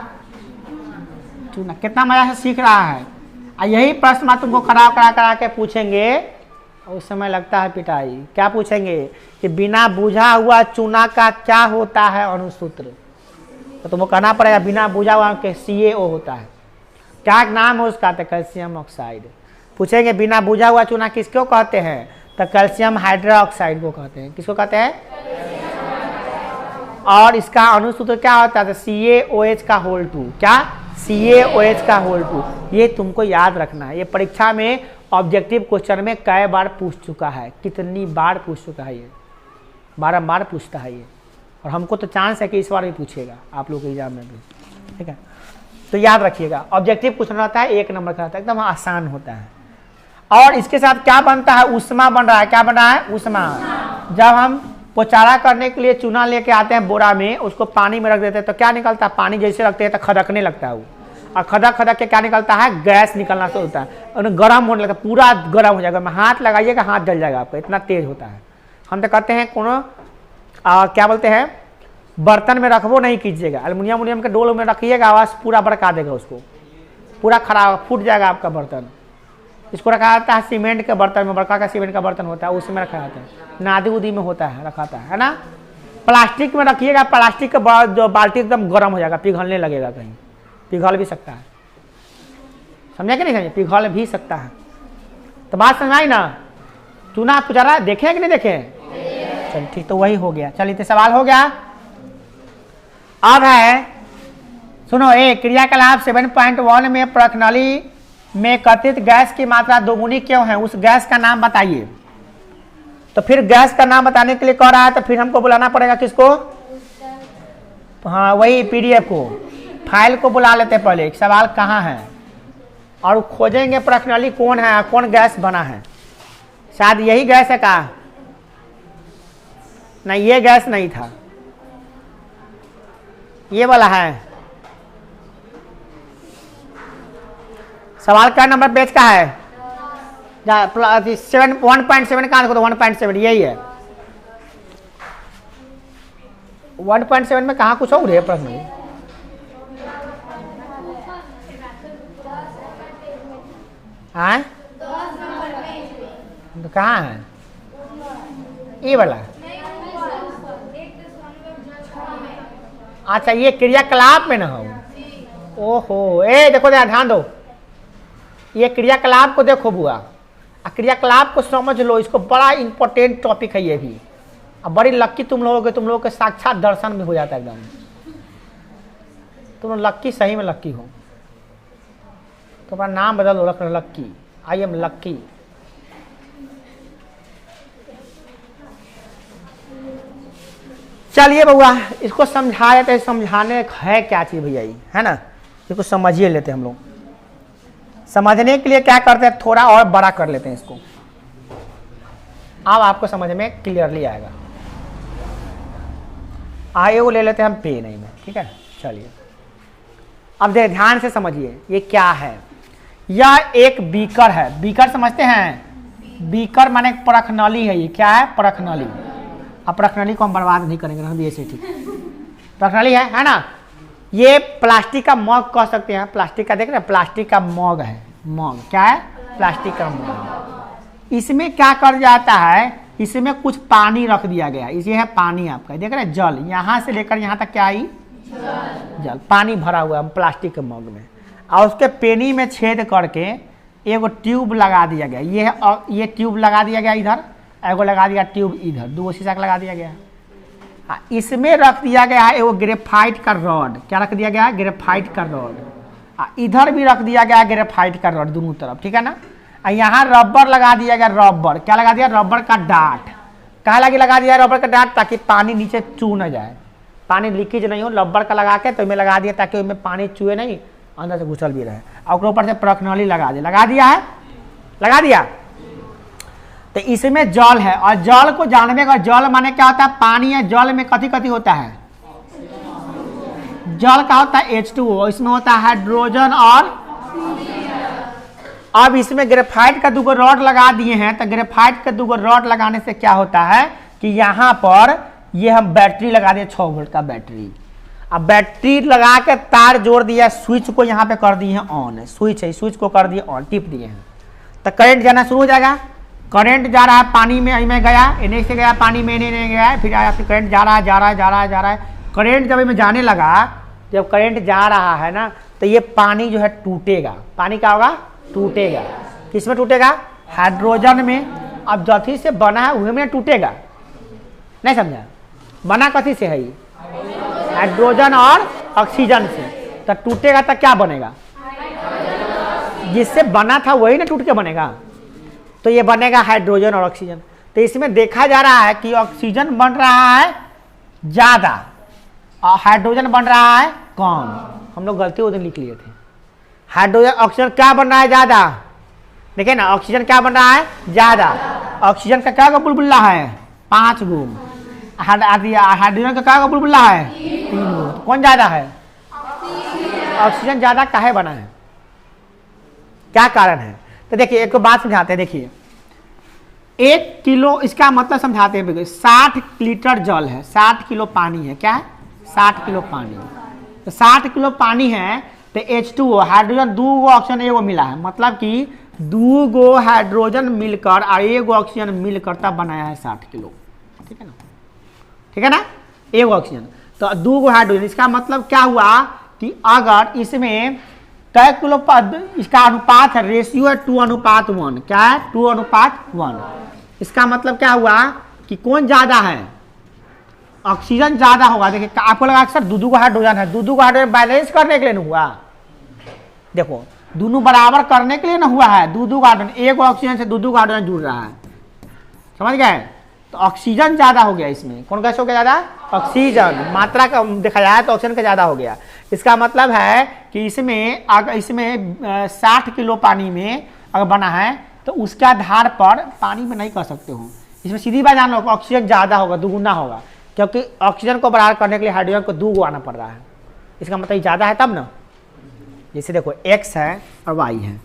चूना। कितना मजा से सीख रहा है। और यही प्रश्न तुमको करा करा करा के पूछेंगे, उस समय लगता है पिटाई। क्या पूछेंगे कि बिना बुझा हुआ चूना का क्या होता है अणुसूत्र। तो तुमको कहना पड़ेगा बिना बुझा हुआ के CaO होता है। क्या नाम है उसका? तो कैल्शियम ऑक्साइड। पूछेंगे बिना बुझा हुआ चूना किसको कहते हैं? तो कैल्शियम हाइड्रोक्साइड को कहते हैं। किसको कहते हैं? और इसका अणुसूत्र क्या होता है? तो CaOH का होल 2। क्या? CaOH का होल 2। ये तुमको याद रखना है। ये परीक्षा में ऑब्जेक्टिव क्वेश्चन में कई बार पूछ चुका है, कितनी बार पूछ चुका है। ये बारंबार पूछता है ये, और हमको तो चांस है कि इस बार भी पूछेगा आप लोग के एग्जाम में भी। ठीक है, तो याद रखिएगा ऑब्जेक्टिव क्वेश्चन रहता है 1 नंबर का रहता है, एकदम आसान होता है। और इसके साथ क्या बनता है? उष्मा बन रहा है। क्या बन रहा है? उष्मा। जब हम पोचारा करने के लिए चूना लेके आते हैं बोरा में, उसको पानी में रख देते हैं तो क्या निकलता है? पानी जैसे रखते हैं तो खदकने लगता है वो, और खदक खदक के क्या निकलता है? गैस निकलना शुरू होता है और गर्म होने लगता है, पूरा गर्म हो जाएगा। हाथ लगाइएगा हाथ जल जाएगा आपका, इतना तेज होता है। हम तो कहते हैं कोनो क्या बोलते हैं, बर्तन में रखबो नहीं कीजिएगा, एल्युमिनियम के डोल में रखिएगा, आवाज़ पूरा भड़का देगा उसको, पूरा खराब फूट जाएगा आपका बर्तन। इसको रखा जाता है सीमेंट के बर्तन में, बड़का का सीमेंट का बर्तन होता है उसमें रखा जाता है, नादी उदी में होता है रखाता है ना। प्लास्टिक में रखिएगा, प्लास्टिक का जो बाल्टी एकदम गर्म हो जाएगा, पिघलने लगेगा, कहीं पिघल भी सकता है। समझे कि नहीं समझे? पिघल भी सकता है। तो बात समझ आई ना? चूना पुजारा देखे कि नहीं देखे? चल ठीक, तो वही हो गया। चलिए तो सवाल हो गया। अब है सुनो, एक क्रियाकलाप 7.1 में प्रखनली में एकत्रित गैस की मात्रा दोगुनी क्यों है? उस गैस का नाम बताइए। तो फिर गैस का नाम बताने के लिए कह रहा है, तो फिर हमको बुलाना पड़ेगा किसको? हाँ वही PDF को, फाइल को बुला लेते हैं पहले, सवाल कहाँ है, और खोजेंगे प्रखनली कौन है, कौन गैस बना है। शायद यही गैस है का? नहीं, ये गैस नहीं था, ये वाला है। सवाल क्या नंबर पेज का है? 1.7 कहाँ देखो? तो 1.7 यही है। 1.7 में कहाँ कुछ और है प्रश्न? हाँ तो कहाँ है ये वाला? अच्छा ये क्रियाकलाप में ना हो। ओहो, ए देखो ध्यान दो, ये क्रियाकलाप को देखो बुआ, क्रियाकलाप को समझ लो, इसको बड़ा इंपॉर्टेंट टॉपिक है ये भी। अब बड़ी लक्की तुम लोगों के साक्षात दर्शन में हो जाता है एकदम। तुम लक्की, सही में लक्की हो। तो अपना नाम बदल लो, रख लक्की, आई एम लक्की। चलिए बउआ इसको समझाए तो समझाने है क्या चीज भैया, है ना, इसको समझिए लेते हैं हम लोग। समझने के लिए क्या करते हैं, थोड़ा और बड़ा कर लेते हैं इसको, अब आपको समझ में क्लियरली आएगा। आइए वो ले लेते हैं हम पेन में, ठीक है। चलिए अब देख ध्यान से समझिए ये क्या है। यह एक बीकर है, बीकर समझते हैं, बीकर माने परखनली है। ये क्या है, परखनली। अब परखनली को हम बर्बाद नहीं करेंगे, हम भी ऐसे ठीक परखनली है ना। ये प्लास्टिक का मग कह सकते हैं, प्लास्टिक का देख रहे हैं, प्लास्टिक का मग है, मग क्या है, प्लास्टिक का मग। इसमें क्या कर जाता है, इसमें कुछ पानी रख दिया गया, ये है पानी आपका, देख रहे हैं जल, यहाँ से लेकर यहाँ तक क्या आई, जल, पानी भरा हुआ है प्लास्टिक के मग में। और उसके पेनी में छेद करके एगो ट्यूब लगा दिया गया, ये है, ये ट्यूब लगा दिया गया इधर, एगो लगा दिया ट्यूब इधर, दो शीशा का लगा दिया गया। इसमें रख दिया गया है एगो ग्रेफाइट का रॉड, क्या रख दिया गया है, ग्रेफाइट का रॉड। इधर भी रख दिया गया है ग्रेफाइट का रॉड दोनों तरफ, ठीक है ना। यहाँ रबर लगा दिया गया, रबर क्या लगा दिया, रबर का डाट। कहाँ लगा दिया रबर का डाट, ताकि पानी नीचे चू न जाए, पानी लीकेज नहीं हो, रबर का लगा के तो इसमें लगा दिया ताकि उसमें पानी चूहे नहीं, अंदर से घुसल भी रहे। और ऊपर से परखनली लगा दिया है, लगा दिया। तो इसमें जल है, और जल को जानने का, जल माने क्या होता है, पानी है, जल में कथी कथी होता है, जल का होता है H2O, इसमें होता है हाइड्रोजन और। अब इसमें ग्रेफाइट का दूगो रॉड लगा दिए हैं, तो ग्रेफाइट का दूगो रॉड लगाने से क्या होता है कि यहाँ पर ये हम बैटरी लगा दिए, 6 वोल्ट का बैटरी। अब बैटरी लगा के तार जोड़ दिया, स्विच को यहाँ पे कर दिए हैं ऑन, स्विच है, स्विच को कर दिए ऑन, टिप दिए हैं, तो करंट जाना शुरू हो जाएगा। करंट जा रहा है पानी में, इनमें गया, इन्हें से गया पानी में, इन्हें गया, फिर आया, फिर करंट जा रहा है। करंट जब इनमें जाने लगा, जब करंट जा रहा है ना, तो ये पानी जो है टूटेगा, पानी क्या होगा, टूटेगा। किसमें टूटेगा, हाइड्रोजन में। अब जथी से बना है वही में टूटेगा, नहीं समझा, बना कथी से है, हाइड्रोजन और ऑक्सीजन से। तो टूटेगा तो क्या बनेगा, जिससे बना था वही ना टूट के बनेगा, तो ये बनेगा हाइड्रोजन और ऑक्सीजन। तो इसमें देखा जा रहा है कि ऑक्सीजन बन रहा है ज्यादा और हाइड्रोजन बन रहा है कम। हम लोग गलती उधर लिख लिए थे, हाइड्रोजन ऑक्सीजन क्या बन रहा है ज्यादा, देखिए ना, ऑक्सीजन क्या बन रहा है ज्यादा। ऑक्सीजन का क्या बुलबुला है, 5 गो, हाइड्रोजन का क्या बुलबुला है, 3 गो। कौन ज्यादा है, ऑक्सीजन ज्यादा काहे बना है, क्या कारण है। तो देखिए एक बात समझाते हैं, देखिए 1 किलो, इसका मतलब समझाते हैं, 60 लीटर जल है, 60 किलो पानी है, क्या है, 60 किलो पानी। तो 60 किलो पानी है, तो H2O हाइड्रोजन 2 गो ऑक्सीजन 1 गो मिला है, मतलब कि 2 गो हाइड्रोजन मिलकर और 1 गो ऑक्सीजन मिलकर तब बनाया है 60 किलो, ठीक है ना, ठीक है ना, 1 गो ऑक्सीजन तो 2 गो हाइड्रोजन। इसका मतलब क्या हुआ कि अगर इसमें तय किलो, इसका अनुपात है, रेशियो है 2:1, क्या है, 2:1। इसका मतलब क्या हुआ कि कौन ज्यादा है, ऑक्सीजन ज्यादा होगा। देखिए आपको लगा सर 2 को हाइड्रोजन है, 2 को हाइड्रोजन बैलेंस करने के लिए ना हुआ, देखो दोनों बराबर करने के लिए ना हुआ है, 2 को हाइड्रोजन, 1 ऑक्सीजन से 2 को हाइड्रोजन जुड़ रहा है, समझ गए। तो ऑक्सीजन ज्यादा हो गया, इसमें कौन गैस हो गया ज्यादा, ऑक्सीजन। मात्रा का देखा जाए तो ऑक्सीजन का ज्यादा हो गया। इसका मतलब है कि इसमें अगर इसमें 60 किलो पानी में अगर बना है तो उसके आधार पर पानी में नहीं कर सकते हो, इसमें सीधी बात जान लो ऑक्सीजन ज्यादा होगा, दुगुना होगा, क्योंकि ऑक्सीजन को बराबर करने के लिए हाइड्रोजन को 2 गो आना पड़ रहा है। इसका मतलब ज्यादा है तब ना, जैसे देखो x है और y है,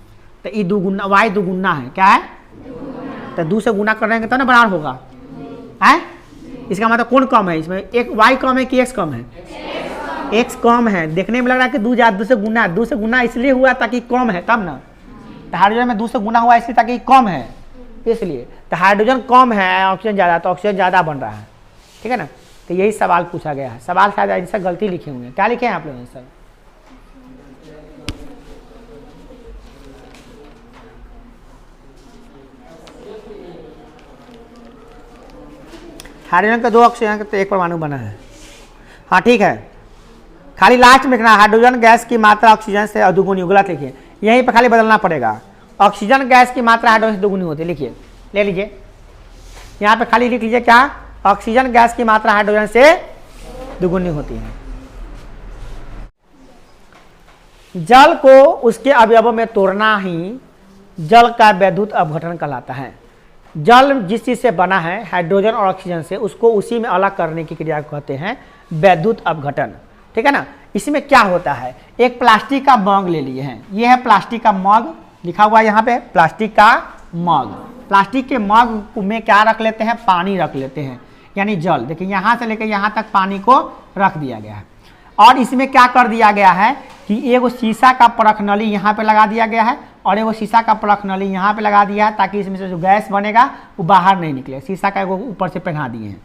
तो ये दुगुना, y दुगुना है, क्या है, तो 2 से गुना करेंगे तो ना बराबर होगा, है। इसका मतलब कौन कम है इसमें, एक y कम है कि x कम है, x कम है। देखने में लग रहा है कि 2 से गुना, 2 से गुना इसलिए हुआ ताकि कम है तब ना, तो हाइड्रोजन में 2 से गुना हुआ इसलिए ताकि कम है, इसलिए तो हाइड्रोजन कम है, ऑक्सीजन ज्यादा, तो ऑक्सीजन ज्यादा बन रहा है, ठीक है ना। तो यही सवाल पूछा गया है, सवाल शायद आंसर गलती लिखे हुए हैं, क्या लिखे हैं आप लोग आंसर, हाइड्रोजन का 2 ऑक्सीजन तो 1 परमाणु बना है, हाँ ठीक है। खाली लास्ट में लिखना हाइड्रोजन गैस की मात्रा ऑक्सीजन से अदुगुनी, गलत लिखिए, यहीं पर खाली बदलना पड़ेगा। ऑक्सीजन गैस की मात्रा हाइड्रोजन से दुगुनी होती है, लिखिए, ले लीजिए यहाँ पे खाली लिख लीजिए क्या, ऑक्सीजन गैस की मात्रा हाइड्रोजन से दुगुनी होती है। जल को उसके अवयवों में तोड़ना ही जल का वैद्युत अपघटन कहलाता है। जल जिस चीज से बना है हाइड्रोजन और ऑक्सीजन से, उसको उसी में अलग करने की क्रिया को कहते हैं वैद्युत अपघटन। ठीक है ना। इसमें क्या होता है, एक प्लास्टिक का मग ले लिए हैं, ये है प्लास्टिक का मग, लिखा हुआ है यहाँ पे प्लास्टिक का मग। प्लास्टिक के मग में क्या रख लेते हैं, पानी रख लेते हैं, यानी जल। देखिए यहाँ से लेकर यहाँ तक पानी को रख दिया गया है, और इसमें क्या कर दिया गया है कि एगो शीशा का परख नली यहाँ पे लगा दिया गया है और एगो शीशा का परख नली यहाँ पे लगा दिया है, ताकि इसमें से जो गैस बनेगा वो बाहर नहीं निकले। शीशा का एगो ऊपर से पहना दिए हैं,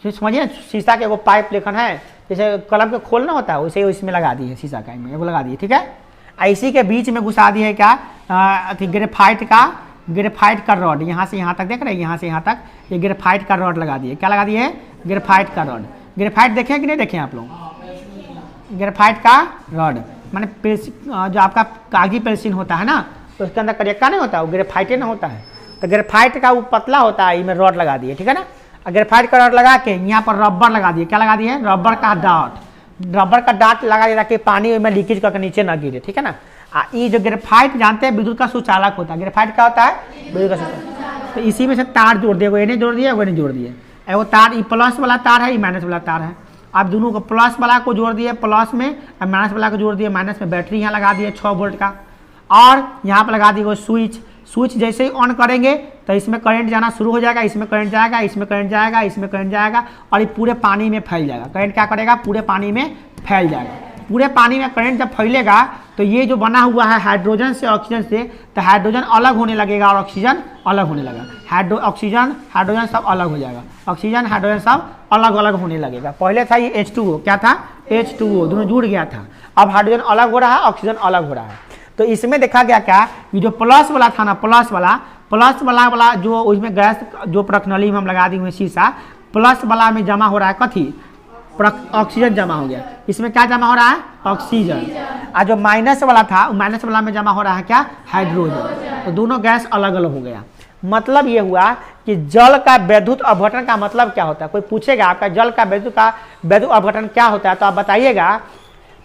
समझिए शीशा के एगो पाइप लेखन है, जैसे कलम के खोलना होता है वैसे इसमें लगा दिए, शीशा का एगो लगा दिए। ठीक है। इसी के बीच में घुसा दिए क्या, ग्रेफाइट का रॉड, यहाँ से यहाँ तक देख रहे हैं, यहाँ से यहाँ तक ये ग्रेफाइट का रॉड लगा दिए। क्या लगा दिए, ग्रेफाइट का रॉड। ग्रेफाइट देखें कि नहीं देखें आप लोग, ग्रेफाइट का रॉड माने जो आपका कागजी पेंसिल होता है ना, तो उसके अंदर करियक्का नहीं होता, वो ग्रेफाइट ना होता है, तो ग्रेफाइट का वो पतला होता है, इसमें रॉड लगा दिए। ठीक है ना। ग्रेफाइट का रॉड लगा के यहाँ पर रबर लगा दिए। क्या लगा दिए, रबर का डाट लगा दिया ताकि पानी में लीकेज करके नीचे ना गिरे। ठीक है ना। ये जो ग्रेफाइट जानते हैं विद्युत का सुचालक होता है। ग्रेफाइट क्या होता है, विद्युत का सुचालक। तो इसी में से तार जोड़ दिए, वो इन्हें जोड़ दिया, वो इन्हें जोड़ दिए। वो तार ये प्लस वाला तार है, ये माइनस वाला तार है। आप दोनों को प्लस वाला को जोड़ दिए प्लस में और माइनस वाला को जोड़ दिए माइनस में। बैटरी यहाँ लगा दिए 6 वोल्ट का, और यहाँ पर लगा दिए स्विच जैसे ही ऑन करेंगे तो इसमें करंट जाना शुरू हो जाएगा, इसमें करंट जाएगा, इसमें करंट जाएगा, इसमें करंट जाएगा, और ये पूरे पानी में फैल जाएगा। करंट क्या करेगा, पूरे पानी में फैल जाएगा। पूरे पानी में करंट जब फैलेगा तो ये जो बना हुआ है हाइड्रोजन से ऑक्सीजन से, तो हाइड्रोजन अलग होने लगेगा और ऑक्सीजन अलग होने लगेगा। ऑक्सीजन हाइड्रोजन सब अलग हो जाएगा, ऑक्सीजन हाइड्रोजन सब अलग अलग होने लगेगा। पहले था ये H2O, क्या था, H2O, दोनों जुड़ गया था। अब हाइड्रोजन अलग हो रहा है, ऑक्सीजन अलग हो रहा है। तो इसमें देखा गया क्या, ये जो प्लस वाला था ना, प्लस वाला जो उसमें गैस जो प्रखनली में हम लगा दी हुई शीशा, प्लस वाला में जमा हो रहा है कथी, ऑक्सीजन जमा हो गया। इसमें क्या जमा हो रहा है, ऑक्सीजन। और जो माइनस वाला था, माइनस वाला में जमा हो रहा है क्या, हाइड्रोजन। तो दोनों गैस अलग अलग हो गया। मतलब ये हुआ कि जल का वैद्युत अपघटन का मतलब क्या होता है। कोई पूछेगा आपका जल का वैद्युत अपघटन क्या होता है, तो आप बताइएगा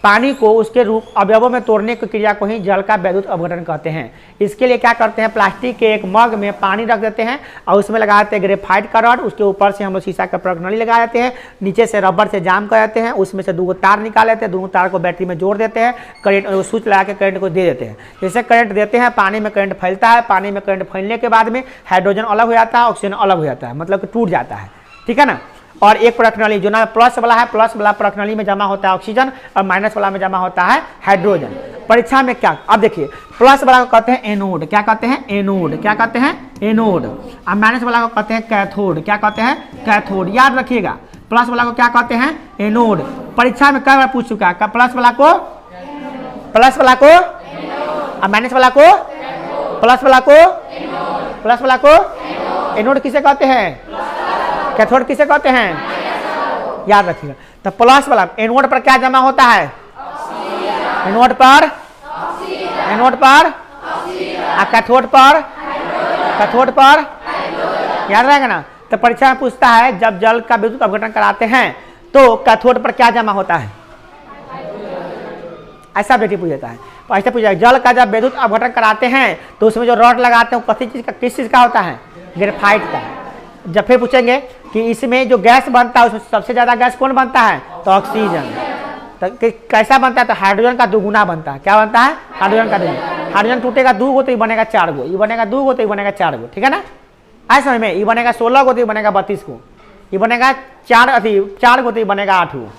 पानी को उसके रूप अवयवों में तोड़ने की क्रिया को ही जल का वैद्युत अपघटन कहते हैं। इसके लिए क्या करते हैं, प्लास्टिक के एक मग में पानी रख देते हैं और उसमें लगा देते हैं ग्रेफाइट का रॉड, उसके ऊपर से हम लोग शीशा का प्रखनली लगा देते हैं, नीचे से रबर से जाम कर देते हैं, उसमें से 2 तार निकाल लेते हैं, दोनों तार को बैटरी में जोड़ देते हैं, करंट स्विच लगा के करंट को दे देते हैं। जैसे करंट देते हैं पानी में करंट फैलता है, पानी में करंट फैलने के बाद में हाइड्रोजन अलग हो जाता है, ऑक्सीजन अलग हो जाता है, मतलब कि टूट जाता है। ठीक है ना। और एक प्रखनली जो ना प्लस वाला है, प्लस वाला प्रखनली में जमा होता है ऑक्सीजन और माइनस वाला में जमा होता है हाइड्रोजन। परीक्षा में क्या, अब देखिए प्लस वाला को कहते हैं एनोड। क्या कहते हैं, एनोड। क्या कहते हैं, एनोड। और माइनस वाला को कहते हैं कैथोड। क्या कहते हैं, कैथोड। याद रखिएगा, प्लस वाला को क्या कहते हैं, एनोड। परीक्षा में कई बार पूछ चुका है, प्लस वाला को और माइनस वाला को, प्लस वाला को एनोड किसे कहते हैं, कैथोड किसे कहते हैं, याद रखिएगा। तो प्लस वाला एनोड पर क्या जमा होता है, एनोड पर कैथोड पर याद रहेगा ना। तो परीक्षा में पूछता है जब जल का विद्युत अपघटन कराते हैं तो कैथोड पर क्या जमा होता है, ऐसा बेटी पूछ देता है। ऐसा पूछा जल का जब विद्युत अपघटन कराते हैं तो उसमें जो रॉड लगाते हैं किस चीज का होता है, ग्रेफाइट का। जब फिर पूछेंगे कि इसमें जो गैस बनता है उसमें सबसे ज्यादा गैस कौन बनता है, तो ऑक्सीजन। तो कैसा बनता है, तो हाइड्रोजन का दुगुना बनता है। क्या बनता है, हाइड्रोजन का दुगुना। हाइड्रोजन टूटेगा 2 गो तो ये बनेगा 4 गो, ये बनेगा 2 गो तो ये बनेगा 4 गो। ठीक है ना। आज समय में ये बनेगा 16 गो तो ये बनेगा 32 गो, ये बनेगा 4 गो तो ये बनेगा 8 गो,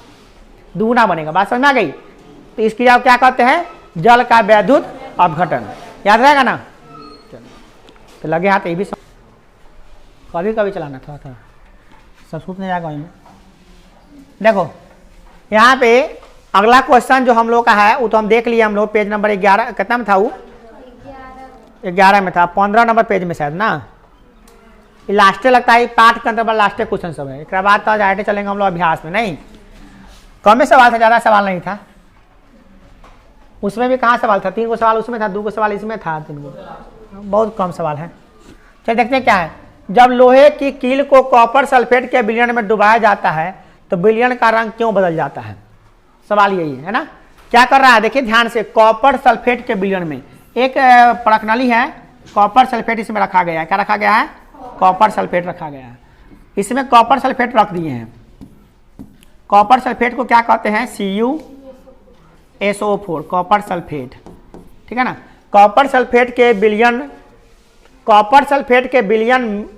दुगुना बनेगा। बात समझ में आ गई। तो इस क्रिया को क्या कहते हैं, जल का वैद्युत अपघटन। याद रहेगा ना। तो लगे हाथ ये भी कभी कभी चलाना थोड़ा सब सूट नहीं जाएगा। देखो यहाँ पे अगला क्वेश्चन जो हम लोग का है वो तो हम देख लिए हम लोग, पेज नंबर 11 कितना में था, वो 11 में था, 15 नंबर पेज में शायद ना। ये लास्टे लगता है, पाठ के अंदर लास्टे क्वेश्चन सब है। एक बाद तो आगे चलेंगे हम लोग अभ्यास में। नहीं कम सवाल था, ज़्यादा सवाल नहीं था। उसमें भी कहाँ सवाल था, 3 गो सवाल उसमें था, 2 गो सवाल इसमें था, 3 गो, बहुत कम सवाल है। चलिए देखते हैं क्या है। जब लोहे की कील को कॉपर सल्फेट के विलयन में डुबाया जाता है तो विलयन का रंग क्यों बदल जाता है? सवाल यही है ना। क्या कर रहा है देखिए ध्यान से, कॉपर सल्फेट के विलयन में एक परखनली है, कॉपर सल्फेट इसमें रखा गया है। क्या रखा गया है? कॉपर सल्फेट रखा गया है। इसमें कॉपर सल्फेट रख दिए हैं। कॉपर सल्फेट को क्या कहते हैं? CuSO4 कॉपर सल्फेट, ठीक है ना। कॉपर सल्फेट के विलयन, कॉपर सल्फेट के विलयन,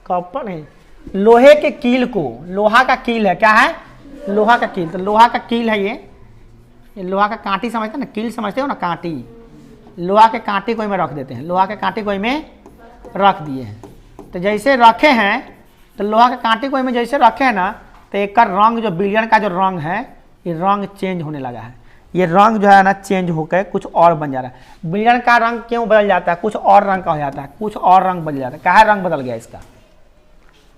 कॉपर नहीं, लोहे के कील को, लोहा का कील है, क्या है? लोहा का कील। तो लोहा का कील है ये लोहा का कांटी समझते हैं ना, कील समझते हो ना, कांटी। लोहा के कांटी को में रख देते हैं, लोहा के कांटी को में रख दिए हैं। तो जैसे रखे हैं, तो लोहा के कांटी को में जैसे रखे हैं ना, तो एक का रंग जो विलयन का जो रंग है, ये रंग चेंज होने लगा है। ये रंग जो है ना चेंज होकर कुछ और बन जा रहा है। विलयन का रंग क्यों बदल जाता है? कुछ और रंग का हो जाता है, कुछ और रंग बदल जाता है। क्या रंग बदल गया इसका?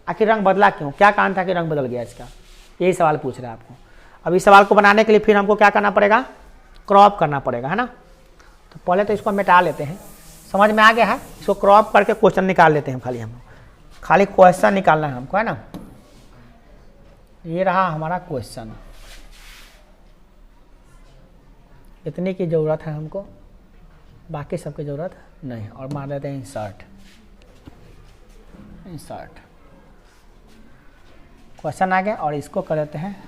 आखिर रंग बदला क्यों? क्या कारण था कि रंग बदल गया इसका? यही सवाल पूछ रहा है आपको। अब इस सवाल को बनाने के लिए फिर हमको क्या करना पड़ेगा? क्रॉप करना पड़ेगा, है ना। तो पहले तो इसको मिटा लेते हैं। समझ में आ गया है? इसको क्रॉप करके क्वेश्चन निकाल लेते हैं। खाली क्वेश्चन निकालना है हमको, है ना। ये रहा हमारा क्वेश्चन, इतनी की जरूरत है हमको, बाकी सबकी जरूरत नहीं। और मार देते हैं इंसर्ट। क्वेश्चन आ गया और इसको कर देते हैं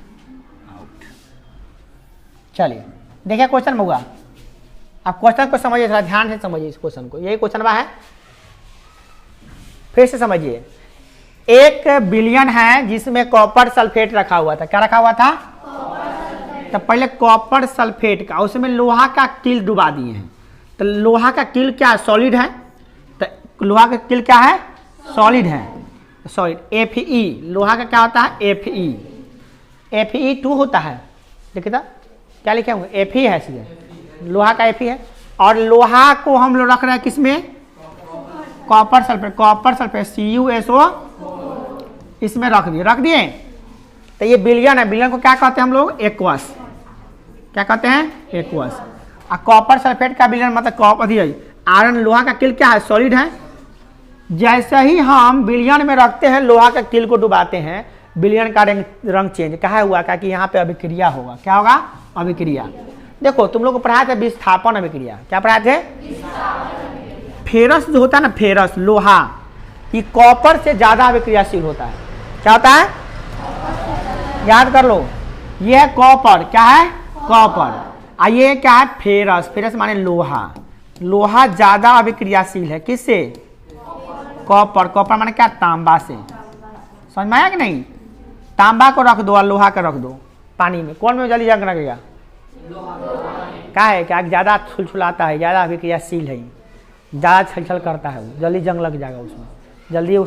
आउट। चलिए देखिए क्वेश्चन में हुआ। आप क्वेश्चन को समझिए, थोड़ा ध्यान से समझिए इस क्वेश्चन को। यही क्वेश्चन है, फिर से समझिए। एक विलयन है जिसमें कॉपर सल्फेट रखा हुआ था। क्या रखा हुआ था? तो पहले कॉपर सल्फेट का, उसमें लोहा का कील डुबा दिए हैं। तो लोहा का कील क्या सॉलिड है? तो लोहा का कील क्या है? सॉलिड है, सॉलिड। Fe, लोहा का क्या होता है? Fe2 होता है। देखिए तो क्या लिखे होंगे? Fe है, सीधे लोहा का Fe है। और लोहा को हम लोग रख रहे हैं किसमें? कॉपर सल्फेट, CuSO इसमें रख दिए। तो ये विलयन है। विलयन को क्या कहते हैं हम लोग? एक्वस। क्या कहते हैं? एक्वस। और कॉपर सल्फेट का विलयन मतलब कॉपर, आयरन, लोहा का कील क्या है? सॉलिड है। जैसे ही हम विलयन में रखते हैं, लोहा का कील को डुबाते हैं, विलयन का रंग चेंज क्या हुआ? क्या कि यहाँ पे अभिक्रिया होगा। क्या होगा? अभिक्रिया। देखो तुम लोग को पढ़ाए थे विस्थापन अभिक्रिया। क्या पढ़ाए थे? फेरस जो होता है ना, फेरस लोहा, ये कॉपर से ज्यादा अभिक्रियाशील होता है। क्या होता है? याद कर लो, ये है कॉपर। क्या है? कॉपर। और ये क्या है? फेरस। फेरस माने लोहा। लोहा ज्यादा अभिक्रियाशील है किससे? कॉपर। कॉपर माने क्या? तांबा से। समझ में आया कि नहीं? तांबा को रख दो और लोहा का रख दो पानी में, कौन में जल्दी जंग लगेगा? क्या है? क्या ज्यादा छुलछुलाता है, ज्यादा अभिक्रियाशील है, ज्यादा छलछल करता है, जल्दी जंग लग जाएगा उसमें, जल्दी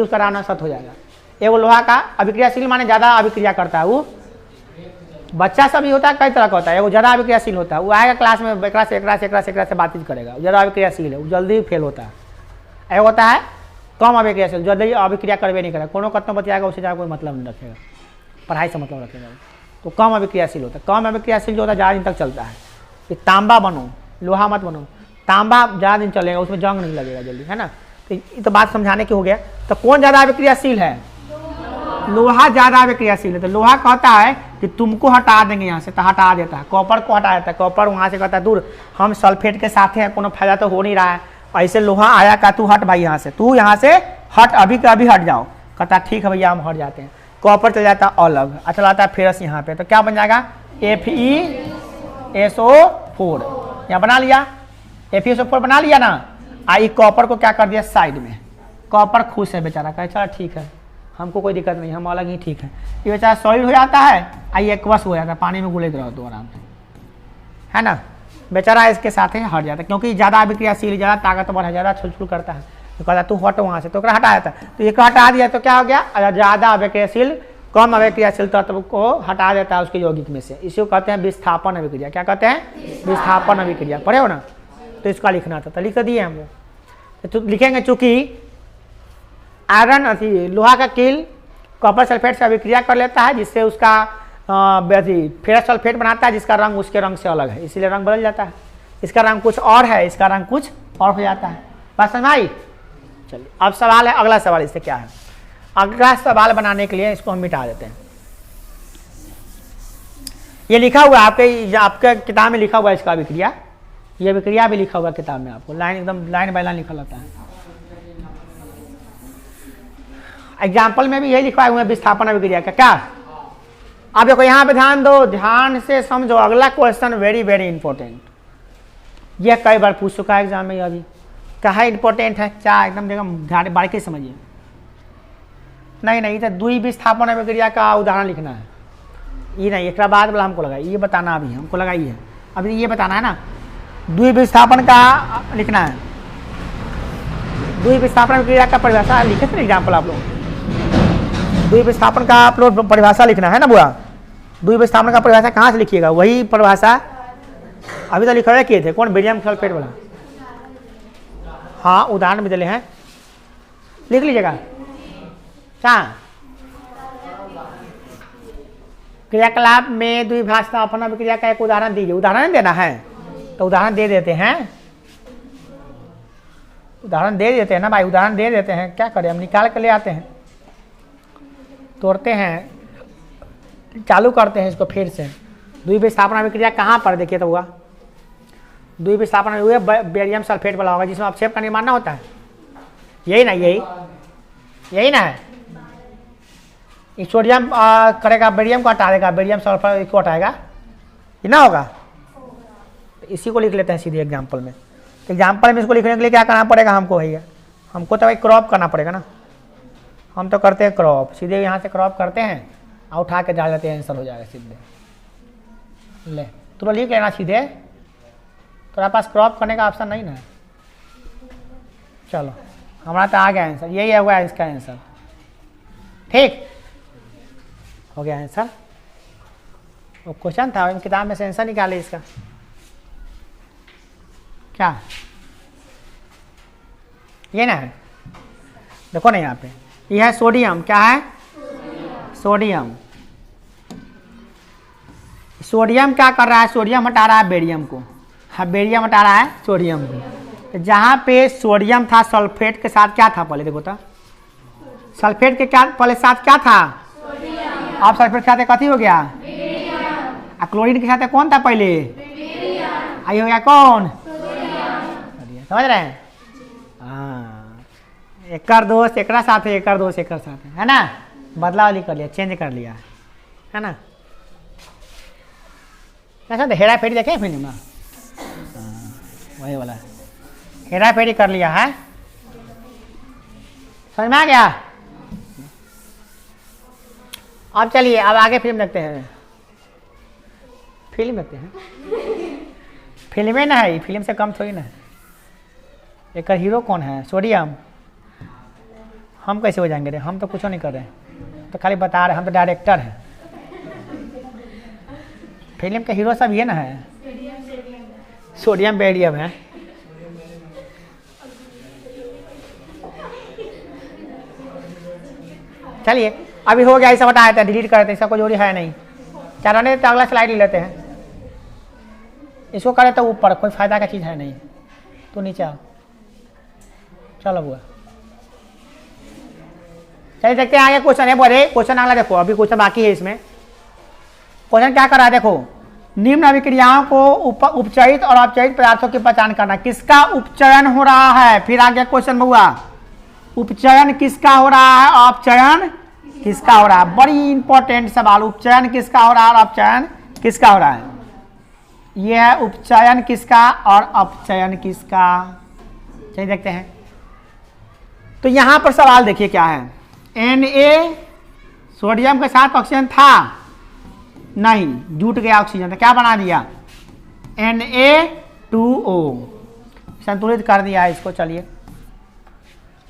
उसका राना सत हो जाएगा। एगो लोहा का अभिक्रियाशील माने ज्यादा अभिक्रिया करता है। वो बच्चा सब ही होता है, कई तरह का होता है। वो ज्यादा अभिक्रियाशील होता है, वो आएगा क्लास में एकरा से बातचीत करेगा, ज्यादा अभिक्रियाशील है, वो जल्दी फेल होता है। एक होता है कम अभिक्रियाशील, जल्दी अभिक्रिया करवे नहीं करेगा, कोनो कतना बतियाएगा उससे ज्यादा कोई मतलब नहीं रखेगा, पढ़ाई से मतलब रखेगा। तो कम अभिक्रियाशील होता है। कम अभिक्रियाशील जो होता है ज़्यादा दिन तक चलता है। कि तांबा बनो, लोहा मत बनो। तांबा ज़्यादा दिन चलेगा, उसमें जंग नहीं लगेगा जल्दी, है ना। तो ये तो बात समझाने की हो गया। तो कौन ज़्यादा अभिक्रियाशील है? लोहा ज़्यादा अभिक्रियाशील है। तो लोहा कहता है कि तुमको हटा देंगे यहाँ से, तो हटा देता है। कॉपर को हटा देता है, कॉपर वहाँ से कहता है दूर, हम सल्फेट के साथ हैं, कोनो फायदा तो हो नहीं रहा है। ऐसे लोहा आया का तू हट भाई यहाँ से, तू यहाँ से हट, अभी का अभी हट जाओ। कहता ठीक है भैया हम हट जाते हैं। कॉपर चल जाता अलग, अच्छा आता है फेरस यहाँ पे, तो क्या बन जाएगा? FeSO4 यहाँ बना लिया, FeSO4 बना लिया ना। आई कॉपर को क्या कर दिया? साइड में। कॉपर खुश है बेचारा, कहे चला ठीक है, हमको कोई दिक्कत नहीं, हम अलग ही ठीक है। ये बेचारा सॉलिड हो जाता है, आई एक्वस हो जाता है, पानी में गुलेत रहो तो आराम से, है ना। बेचारा इसके साथ ही हट जाता है, क्योंकि ज़्यादा अभिक्रियाशील, ज़्यादा ताकतवर है, ज़्यादा छुलछुल करता है। तो कहता तू हट वहाँ से, तो हटा देता है। तो एक हटा दिया तो क्या हो गया? ज़्यादा अभिक्रियाशील कम अभिक्रियाशील तत्व को हटा देता है उसके यौगिक में से। इसी को कहते हैं विस्थापन अभिक्रिया। क्या कहते हैं? विस्थापन अभिक्रिया। पढ़े हो ना? तो इसका लिखना था, तो लिख दिए हम लोग। तो लिखेंगे चूंकि आयरन लोहा का कील कॉपर सल्फेट से अभिक्रिया कर लेता है, जिससे उसका फेरस सल्फेट बनाता है, जिसका रंग उसके रंग से अलग है, इसीलिए रंग बदल जाता है। इसका रंग कुछ और है, इसका रंग कुछ और हो जाता है। बात समझ आई? चलिए अब सवाल है, अगला सवाल इससे क्या है? अगला सवाल बनाने के लिए इसको हम मिटा देते हैं। ये लिखा हुआ है आपके किताब में लिखा हुआ है इसका अभिक्रिया, ये अभिक्रिया भी लिखा हुआ किताब में, आपको लाइन एकदम लाइन बाय लाइन लिखा रहता है। एग्जाम्पल में भी यही लिखा हुआ है विस्थापन अभिक्रिया का। क्या अब देखो यहाँ पे ध्यान दो, ध्यान से समझो, अगला क्वेश्चन वेरी वेरी इंपॉर्टेंट, यह कई बार पूछ चुका है एग्जाम में, अभी क्या इंपॉर्टेंट है क्या, एकदम देखो ध्यान बारीकी समझिए। नहीं तो द्वि विस्थापन अभिक्रिया का उदाहरण लिखना है, ये नहीं, एक बाद वाला हमको लगा ये बताना, अभी हमको लगा ये अभी ये बताना है ना, द्वि विस्थापन का लिखना है। द्वि विस्थापन अभिक्रिया का परिभाषा लिखे थे एग्जाम्पल आप लोग, द्वि विस्थापन का आप लोग परिभाषा लिखना है ना बुआ। द्वि विस्थापन का परिभाषा कहाँ से लिखिएगा, वही परिभाषा अभी तो लिखा किए थे, कौन बेरियम सल्फेट वाला, हाँ उदाहरण भी दिले हैं, लिख लीजिएगा। क्या क्रियाकलाप में द्विविस्थापन अभिक्रिया का एक उदाहरण दीजिए, उदाहरण देना है तो उदाहरण दे देते हैं, उदाहरण दे देते हैं ना भाई, उदाहरण दे देते हैं, क्या करें हम निकाल के ले आते हैं, तोड़ते हैं, चालू करते हैं इसको फिर से। द्विविस्थापन अभिक्रिया कहाँ पर देखिए तो हुआ, द्विविस्थापन हुए बेरियम सल्फेट वाला होगा जिसमें अपक्षेप का निर्माण ना होता है, यही ना, यही ना है। सोडियम करेगा बेरियम को हटा देगा, बेरियम सल्फर को हटाएगा, ये ना होगा। तो इसी को लिख लेते हैं सीधे एग्जाम्पल में। तो एग्जाम्पल में इसको लिखने के लिए क्या करना पड़ेगा हमको भैया, हमको तो भाई क्रॉप करना पड़ेगा ना, हम तो करते हैं क्रॉप, सीधे यहाँ से क्रॉप करते हैं और उठा के डाल देते हैं, आंसर हो जाएगा सीधे। ले तुरंत लिख लेना सीधे, तो पास क्रॉप करने का ऑप्शन नहीं ना है। चलो हमारा तो आ गया आंसर, यही होगा इसका आंसर, ठीक हो गया आंसर। वो क्वेश्चन था किताब में से आंसर निकाले इसका, क्या ये ना है, देखो ना यहाँ पे ये है सोडियम, क्या है सोडियम, सोडियम क्या कर रहा है, सोडियम हटा रहा है बेरियम को, हाँ बेरियम हटा रहा है सोडियम को। तो जहाँ पे सोडियम था सल्फेट के साथ क्या था पहले देखो तो, सल्फेट के क्या पहले साथ क्या था, अब सल्फेट के साथ कथी हो गया, क्लोरीन के साथ कौन था पहले, आई हो गया कौन, समझ रहे हैं। हाँ एकर दोस्त एकरा साथ है, एकर दोस्त एकर साथ है ना, बदलाव कर लिया, चेंज कर लिया है ना। कैसा हेरा फेरी देखे फिल्म में, वही वाला हेरा फेरी कर लिया है, समझ में आ गया। अब चलिए अब आगे फिल्म देखते हैं, फिल्म देखते हैं, फिल्में ना है, फिल्म से कम थोड़ी ना है। एक हीरो कौन है, सोडियम, हम कैसे हो जाएंगे रे, हम तो कुछ नहीं कर रहे, तो खाली बता रहे, हम तो डायरेक्टर हैं। फिल्म के हीरो सब ये ना है, सोडियम बेरियम है। चलिए अभी हो गया, ऐसा बताया था, डिलीट करते, इसका कोई जोड़ी है नहीं, चलो नहीं तो अगला स्लाइड ले लेते हैं, इसको करे तो ऊपर, कोई फायदा का चीज़ है नहीं, तो नीचे आओ, चलो बुआ चलिए देखते हैं आगे क्वेश्चन है। बोले क्वेश्चन अगला देखो, अभी क्वेश्चन बाकी है इसमें। क्वेश्चन क्या कर रहा है देखो, निम्न अभिक्रियाओं को उपचयित और अपचयित पदार्थों की पहचान करना, किसका उपचयन हो रहा है, फिर आगे क्वेश्चन में हुआ उपचयन किसका हो रहा है, अपचयन किसका हो रहा है, बड़ी इंपॉर्टेंट सवाल, उपचयन किसका हो रहा है और अपचयन किसका हो रहा है। यह है उपचयन किसका और अपचयन किसका, चलिए देखते हैं। तो यहां पर सवाल देखिए क्या है, Na सोडियम के साथ ऑक्सीजन था नहीं, जुट गया ऑक्सीजन, तो क्या बना दिया Na2O, संतुलित कर दिया है इसको। चलिए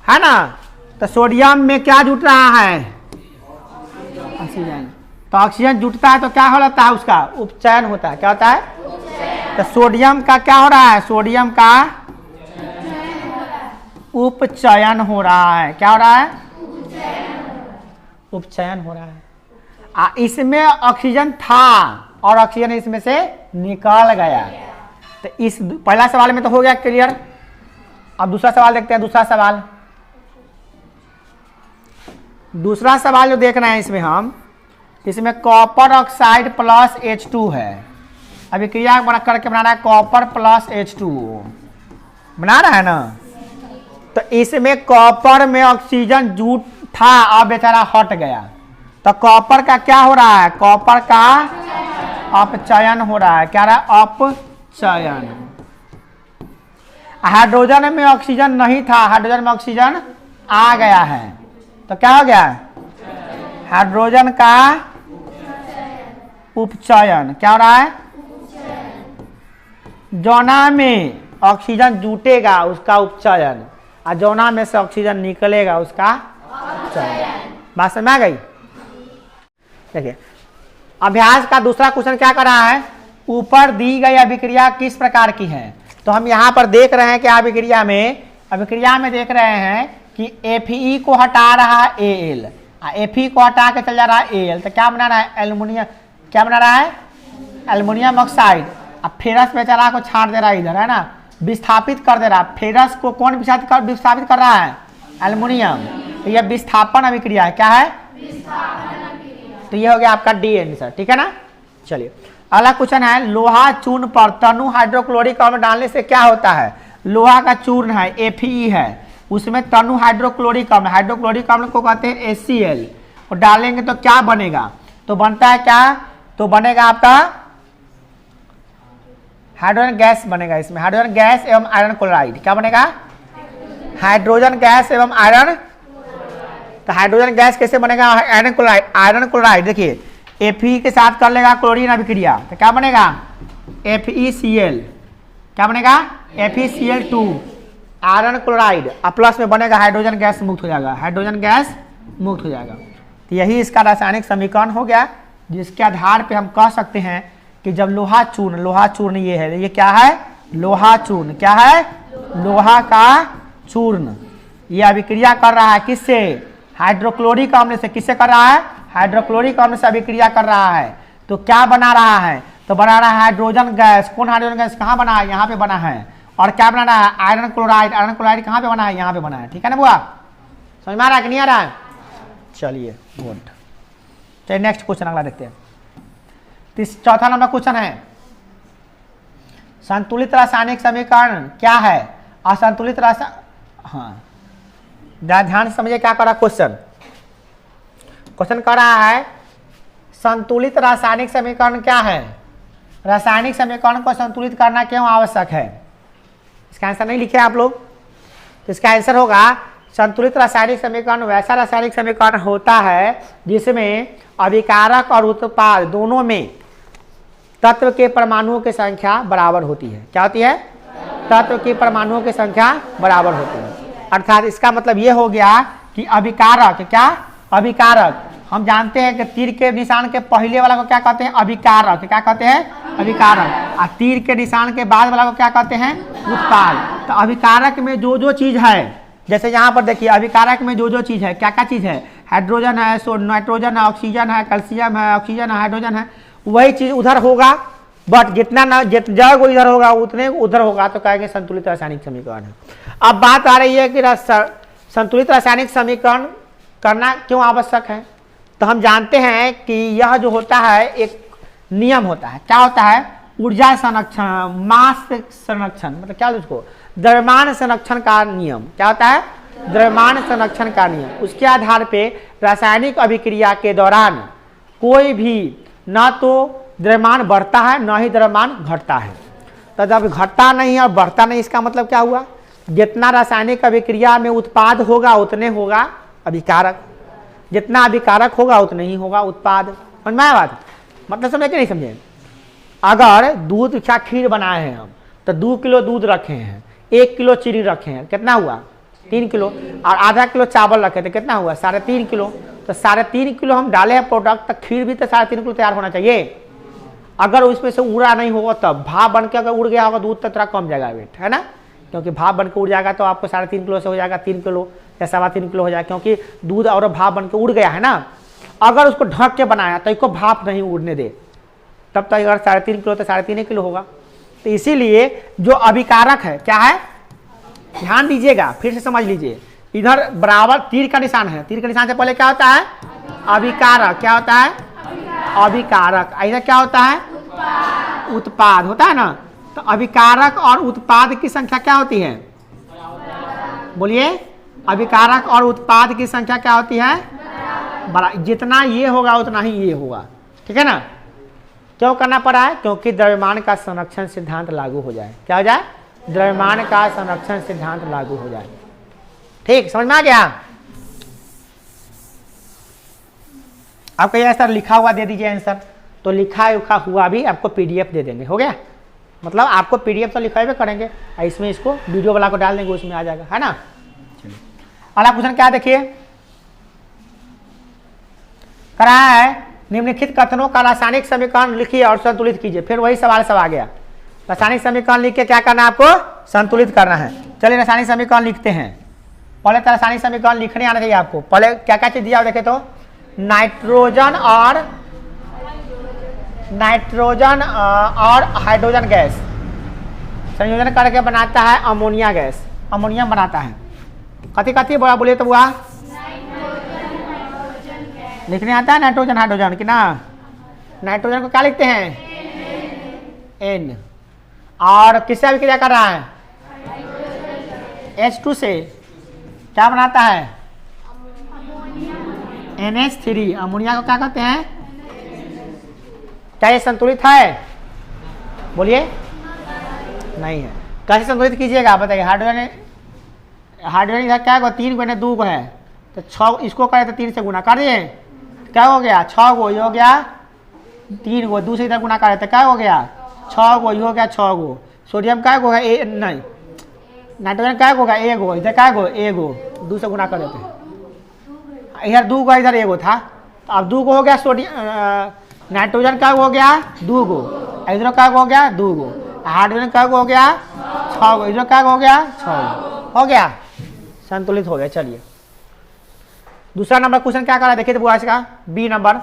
है ना, तो सोडियम में क्या जुट रहा है ऑक्सीजन, तो ऑक्सीजन जुटता है तो क्या हो जाता है, उसका उपचयन होता है, क्या होता है, तो सोडियम का क्या हो रहा है, सोडियम का उपचयन हो रहा है, क्या हो रहा है उपचयन हो रहा है। इसमें ऑक्सीजन था और ऑक्सीजन इसमें से निकल गया, तो इस पहला सवाल में तो हो गया क्लियर। अब दूसरा सवाल देखते हैं। दूसरा सवाल जो देख रहे हैं इसमें हम, इसमें कॉपर ऑक्साइड प्लस H2 है। अभिक्रिया बना करके बना रहा है कॉपर प्लस H2 बना रहा है ना। तो इसमें कॉपर में ऑक्सीजन जूट था, अब बेचारा हट गया, तो कॉपर का क्या हो रहा है, कॉपर का अपचयन हो रहा है। क्या रहा है, अपचयन। हाइड्रोजन में ऑक्सीजन नहीं था, हाइड्रोजन में ऑक्सीजन आ गया है, तो क्या हो गया, हाइड्रोजन का उपचयन। क्या हो रहा है, जौना में ऑक्सीजन जुटेगा उसका उपचयन, और जौना में से ऑक्सीजन निकलेगा उसका उपचयन। बात समझ आ गई। देखिए अभ्यास का दूसरा क्वेश्चन क्या कर रहा है, ऊपर दी गई अभिक्रिया किस प्रकार की है। तो हम यहाँ पर देख रहे हैं कि अभिक्रिया में देख रहे हैं कि Fe को हटा रहा है Al, Fe को हटा के चल जा रहा है Al, तो क्या बना रहा है, एल्युमिनियम। क्या बना रहा है, एल्युमिनियम ऑक्साइड। अब फेरस बेचारा को छाड़ दे रहा है इधर, है ना, विस्थापित कर दे रहा है। फेरस को कौन विस्थापित कर रहा है, एल्युमिनियम। तो यह विस्थापन अभिक्रिया है। क्या है, तो ये हो गया आपका डी आंसर, ठीक है ना। चलिए अगला क्वेश्चन है, लोहा चूर्ण पर तनु हाइड्रोक्लोरिक अम्ल डालने से क्या होता है। लोहा का चूर्ण है Fe है, उसमें तनु हाइड्रोक्लोरिक अम्ल, हाइड्रोक्लोरिक अम्ल को कहते हैं HCl, और डालेंगे तो क्या बनेगा, तो बनता है क्या, तो बनेगा आपका हाइड्रोजन गैस बनेगा। इसमें हाइड्रोजन गैस एवं आयरन क्लोराइड। क्या बनेगा, हाइड्रोजन गैस एवं आयरन। तो हाइड्रोजन गैस कैसे बनेगा, आयरन क्लोराइड। आयरन क्लोराइड देखिए Fe के साथ कर लेगा क्लोरीन अभिक्रिया, तो क्या बनेगा, FeCl। क्या बनेगा, FeCl2 आयरन क्लोराइड, और प्लस में बनेगा हाइड्रोजन गैस मुक्त हो जाएगा, हाइड्रोजन गैस मुक्त हो जाएगा। तो यही इसका रासायनिक समीकरण हो गया, जिसके आधार पे हम कह सकते हैं कि जब लोहा चूर्ण ये है, ये क्या है, लोहा चूर्ण। क्या है, लोहा का चूर्ण। ये अभिक्रिया कर रहा है किससे, हाइड्रोक्लोरिक अम्ल से। किससे कर रहा है, हाइड्रोक्लोरिक अम्ल से अभिक्रिया कर रहा है। तो क्या बना रहा है, तो बना रहा है हाइड्रोजन गैस। कौन हाइड्रोजन गैस, कहाँ बना है, यहाँ पे बना है। और क्या बना रहा है, आयरन क्लोराइड। आयरन क्लोराइड कहाँ पे बना है, यहाँ पे बना है, ठीक है ना बुआ, समझ में आ रहा है कि नहीं आ रहा है। चलिए गुड। चलिए नेक्स्ट क्वेश्चन अगला देखते हैं। चौथा नंबर क्वेश्चन है, संतुलित रासायनिक समीकरण क्या है। असंतुलित हाँ ध्यान से समझिए क्या कर रहा क्वेश्चन। क्वेश्चन कर रहा है संतुलित रासायनिक समीकरण क्या है, रासायनिक समीकरण को संतुलित करना क्यों आवश्यक है। इसका आंसर नहीं लिखे आप लोग, तो इसका आंसर होगा संतुलित रासायनिक समीकरण वैसा रासायनिक समीकरण होता है जिसमें अभिकारक और उत्पाद दोनों में तत्व के परमाणुओं की संख्या बराबर होती है। क्या होती है, तत्व की परमाणुओं की संख्या बराबर होती है। अर्थात इसका मतलब ये हो गया कि अभिकारक, क्या अभिकारक, हम जानते हैं कि तीर के निशान के पहले वाला को क्या कहते हैं, अभिकारक। क्या कहते हैं, अभिकारक। और तीर के निशान के बाद वाला को क्या कहते हैं, उत्पाद। तो अभिकारक में जो जो चीज है, जैसे यहाँ पर देखिए अभिकारक में जो जो चीज है, क्या क्या चीज है, हाइड्रोजन है, नाइट्रोजन है, ऑक्सीजन है, कैल्शियम है, ऑक्सीजन है, हाइड्रोजन है, वही चीज उधर होगा, बट जितना ना जब इधर होगा उतने उधर होगा, तो कहेंगे संतुलित रासायनिक समीकरण है। अब बात आ रही है कि संतुलित रासायनिक समीकरण करना क्यों आवश्यक है। तो हम जानते हैं कि यह जो होता है एक नियम होता है। क्या होता है, ऊर्जा संरक्षण, मास संरक्षण, मतलब क्या उसको, द्रव्यमान संरक्षण का नियम। क्या होता है, द्रव्यमान संरक्षण का नियम। उसके आधार पे रासायनिक अभिक्रिया के दौरान कोई भी न तो द्रव्यमान बढ़ता है न ही द्रव्यमान घटता है। तो जब घटता नहीं और बढ़ता नहीं, इसका मतलब क्या हुआ, जितना रासायनिक अभिक्रिया में उत्पाद होगा उतने होगा अभिकारक, जितना अभिकारक होगा उतने ही होगा उत्पाद। समझ में आया बात, मतलब समझे कि नहीं समझे। अगर दूध का खीर बनाए हैं हम, तो 2 किलो दूध रखे हैं, 1 किलो चीनी रखे हैं, कितना हुआ 3 किलो, और आधा किलो चावल रखे तो कितना हुआ 3.5 किलो। तो 3.5 किलो हम डाले हैं प्रोडक्ट, तो खीर भी तो 3.5 किलो तैयार होना चाहिए। अगर उसमें से उड़ा नहीं होगा तब भाप बन के अगर उड़ गया होगा दूध तो थोड़ा कम जाएगा वेट, है ना, क्योंकि भाप बन के उड़ जाएगा तो आपको 3.5 किलो से हो जाएगा 3 किलो या 3.25 किलो हो जाएगा, क्योंकि दूध और भाप बन के उड़ गया है ना। अगर उसको ढक के बनाया तो इसको भाप नहीं उड़ने दे, तब तक अगर 3.5 किलो तो 3.5 किलो होगा। तो इसीलिए जो अभिकारक है क्या है, ध्यान दीजिएगा, फिर से समझ लीजिए। इधर बराबर तीर का निशान है, तीर के निशान से पहले क्या होता है, अभिकारक। क्या होता है, अभिकारक। ऐसा क्या होता है? उत्पाद होता है ना। तो अभिकारक और उत्पाद की संख्या क्या होती है? बोलिए, अभिकारक और उत्पाद की संख्या क्या होती है? बड़ा। जितना ये होगा उतना ही ये होगा, ठीक है ना। क्यों करना पड़ा है? क्योंकि द्रव्यमान का संरक्षण सिद्धांत लागू हो जाए। क्या हो जाए? द्रव्यमान का संरक्षण सिद्धांत लागू हो जाए। ठीक, समझ में आ गया? आपको ऐसा लिखा हुआ दे दीजिए आंसर, तो लिखा हुआ भी आपको पीडीएफ दे देंगे। हो गया? मतलब आपको पीडीएफ तो लिखा हुआ करेंगे, इसमें इसको वीडियो वाला को डाल देंगे, उसमें आ जाएगा, है ना। अगला क्वेश्चन क्या देखिए, करा है निम्नलिखित कथनों का रासायनिक समीकरण लिखिए और संतुलित कीजिए। फिर वही सवाल सब आ गया। रासायनिक समीकरण लिख के क्या करना है आपको? संतुलित करना है। चलिए रासायनिक समीकरण लिखते हैं। पहले तो रासायनिक समीकरण लिखने आना चाहिए आपको। पहले क्या क्या चीज दिया देखे तो, नाइट्रोजन और हाइड्रोजन गैस संयोजन करके बनाता है अमोनिया गैस। अमोनिया बनाता है कथी कथी बोला, बोलिए तो हुआ लिखने आता है नाइट्रोजन हाइड्रोजन की ना। नाइट्रोजन को क्या लिखते हैं? N। और किससे अभिक्रिया कर रहा है? H2 से क्या बनाता है? NH3। अमोनिया को क्या कहते हैं? क्या ये संतुलित है? बोलिए, नहीं है। कैसे संतुलित कीजिएगा बताइए। हाइड्रोजन इधर क्या है? 3 को 2 को है तो 6, इसको करे तो 3 से गुना कर दिए, क्या हो गया? 6 गो, ये हो गया 3 गो, दूसरे इधर गुना करे तो क्या हो गया? 6 गो, ये हो गया 6 गो। सोडियम क्या गो है? नहीं, नाइट्रोजन क्या गो? 1 गो। इधर क्या गो? 1 गो, 2 से गुना कर देते। इधर 2 गो, इधर 1 गो था, तो अब 2 गो हो गया। सोडियम नाइट्रोजन का हो गया 2 गो, इधर का हो गया 2 गो। हाइड्रोजन का हो गया 6 गो, इधर का हो गया 6 गो। हो गया, संतुलित हो गया। चलिए दूसरा नंबर क्वेश्चन क्या करा देखिए तो बुआ इसका बी नंबर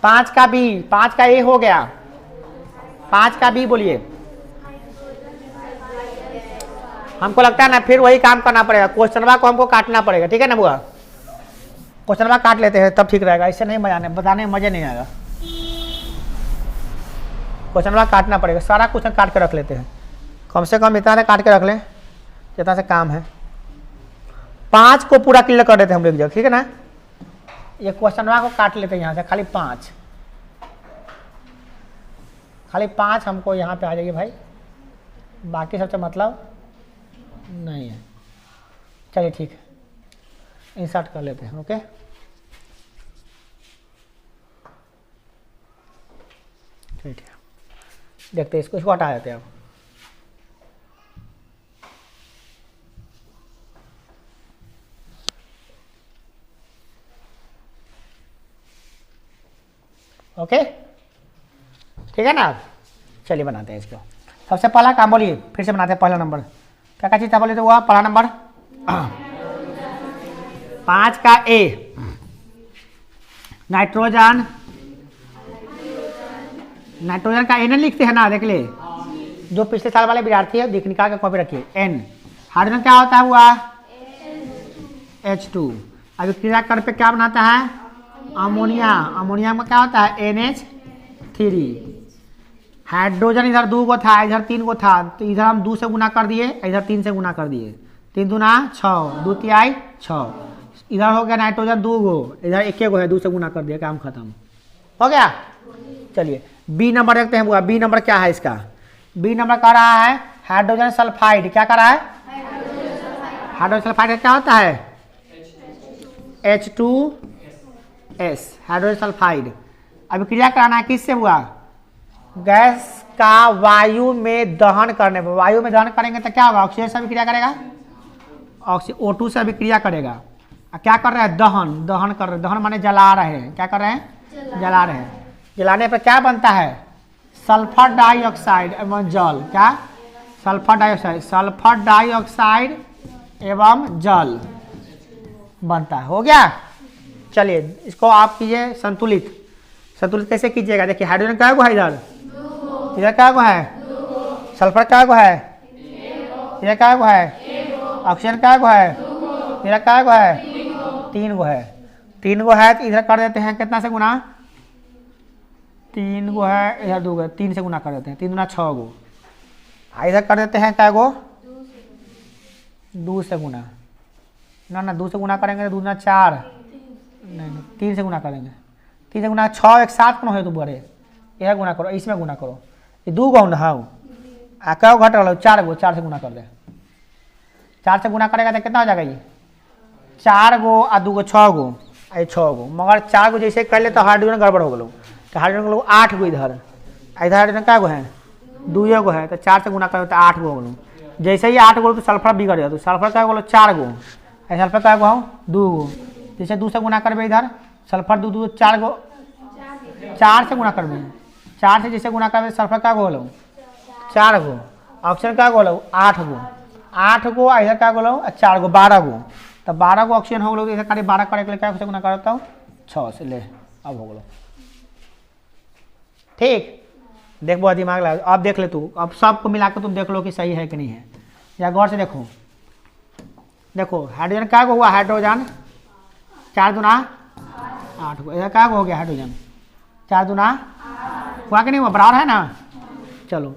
5 का बी, 5 का ए हो गया, 5 का बी बोलिए। हमको लगता है ना फिर वही काम करना पड़ेगा, क्वेश्चनवा को हमको काटना पड़ेगा, ठीक है ना बुआ। क्वेश्चनवा काट लेते हैं तब ठीक रहेगा, इससे नहीं मजा, बताने में मजा नहीं आएगा। क्वेश्चनवा काटना पड़ेगा, सारा क्वेश्चन काट के रख लेते हैं, कम से कम इतना काट के रख लें जितना से काम है। 5 को पूरा क्लियर कर देते हैं हम लोग, ठीक है ना। ये क्वेश्चनवा को काट लेते हैं यहाँ से, खाली 5 हमको यहाँ पे आ जाइए भाई, बाकी सबसे मतलब नहीं है। चलिए ठीक है, इंसर्ट कर लेते हैं। ओके ठीक है, देखते हैं इसको हटा देते हैं अब। ओके ठीक है ना। चलिए बनाते हैं इसको। सबसे पहला काम बोलिए, फिर से बनाते हैं। पहला नंबर क्या क्या चीज था बोलिए तो हुआ पहला नंबर 5 का ए, नाइट्रोजन का एन लिखते हैं ना, देख ले जो पिछले साल वाले विद्यार्थी है देख निकाल के कॉपी रखिए। एन हाइड्रोजन क्या होता है हुआ H2। अभी क्रिया कर पे क्या बनाता है अमोनिया, अमोनिया में क्या होता है NH3। हाइड्रोजन इधर 2 को था, इधर 3 को था, तो इधर हम 2 से गुना कर दिए, इधर 3 से गुना कर दिए, 3 दूना 6, 2 तिहाई 6। इधर हो गया नाइट्रोजन 2 गो, इधर 1 गो है, 2 से गुना कर दिया, काम खत्म हो गया। चलिए बी नंबर देखते हैं बुआ। बी नंबर क्या है इसका? बी नंबर कह रहा है हाइड्रोजन सल्फाइड। क्या कर रहा है? हाइड्रोजन सल्फाइड क्या होता है H2S, हाइड्रोजन सल्फाइड। अभी क्रिया कराना है किससे हुआ? गैस का वायु में दहन करने पर। वायु में दहन करेंगे तो क्या होगा? ऑक्सीजन से भी क्रिया करेगा, O2 से भी क्रिया करेगा। क्या कर रहे हैं? दहन, दहन कर रहे हैं। दहन माने जला रहे हैं। क्या कर रहे हैं? जला रहे हैं। जलाने पर क्या बनता है? सल्फर डाइऑक्साइड एवं जल। क्या? सल्फर डाइऑक्साइड, सल्फर डाइऑक्साइड एवं जल बनता है। हो गया। चलिए इसको आप कीजिए संतुलित। संतुलित कैसे कीजिएगा? देखिए हाइड्रोजन क्या है इधर, इधर क्या है? सल्फर क्या है? इधर क्या है? ऑक्सीजन क्या है? इधर क्या है? 3 गो है। 3 गो है तो इधर कर देते हैं कितना से गुना? 3 गो है, इधर 2 गो, 3 से गुना कर देते हैं, 3 दूना 6 गो, इधर कर देते हैं क्या गो 2 से गुना, ना 2 से गुना करेंगे तो 2 दूना 4, नहीं 3 से गुना करेंगे, 3 से गुना 6 एक साथ कौन है तो बड़े, यह गुना करो, इसमें गुना करो, ये 2 गो ना हाँ क्या घट रहा 4 गो, 4 से गुना कर दे, 4 से गुना करेगा तो कितना हो जाएगा ये 4 गो और 2 गो 6 गो, ये 6 गो, मगर 4 गो जैसे कर ले तो हाइड्रोजन गड़बड़ हो गलो, तो हाइड्रोजन लोग 8 गो, इधर हाइड्रोजन क्या गो है 2 गो है, तो 4 से गुना करो तो 8 गो हो गलो, जैसे ही 8 गो तो सल्फर बिगड़ जाए, तो सल्फर क्या बोलो 4 गो, सल्फर क्या गो 2 गो, जैसे 2 से गुना करबे इधर सल्फर 2 4 गो, 4 से गुना करबे, 4 से जैसे गुना करबे सल्फर क्या गो होलो 4 गो, ऑक्सीजन क्या गो होलो 8 गो, 8 गो इधर क्या बोलो 4 गो 12 गो, तो 12 गो ऑक्सीजन हो गलो, इधर खाली 12 करे के लिए क्या से गुना करता हूँ 6 से, ले अब हो गलो ठीक। देख बहुत दिमाग लगा, अब देख ले तू, अब सबको मिला के तुम देख लो कि सही है कि नहीं है, या गौर से देखो, देखो हाइड्रोजन क्या हुआ, हाइड्रोजन 4 दूना 8 गो, इधर क्या हो गया हाइड्रोजन 4 दूना हुआ कि नहीं हुआ, बराबर है ना। चलो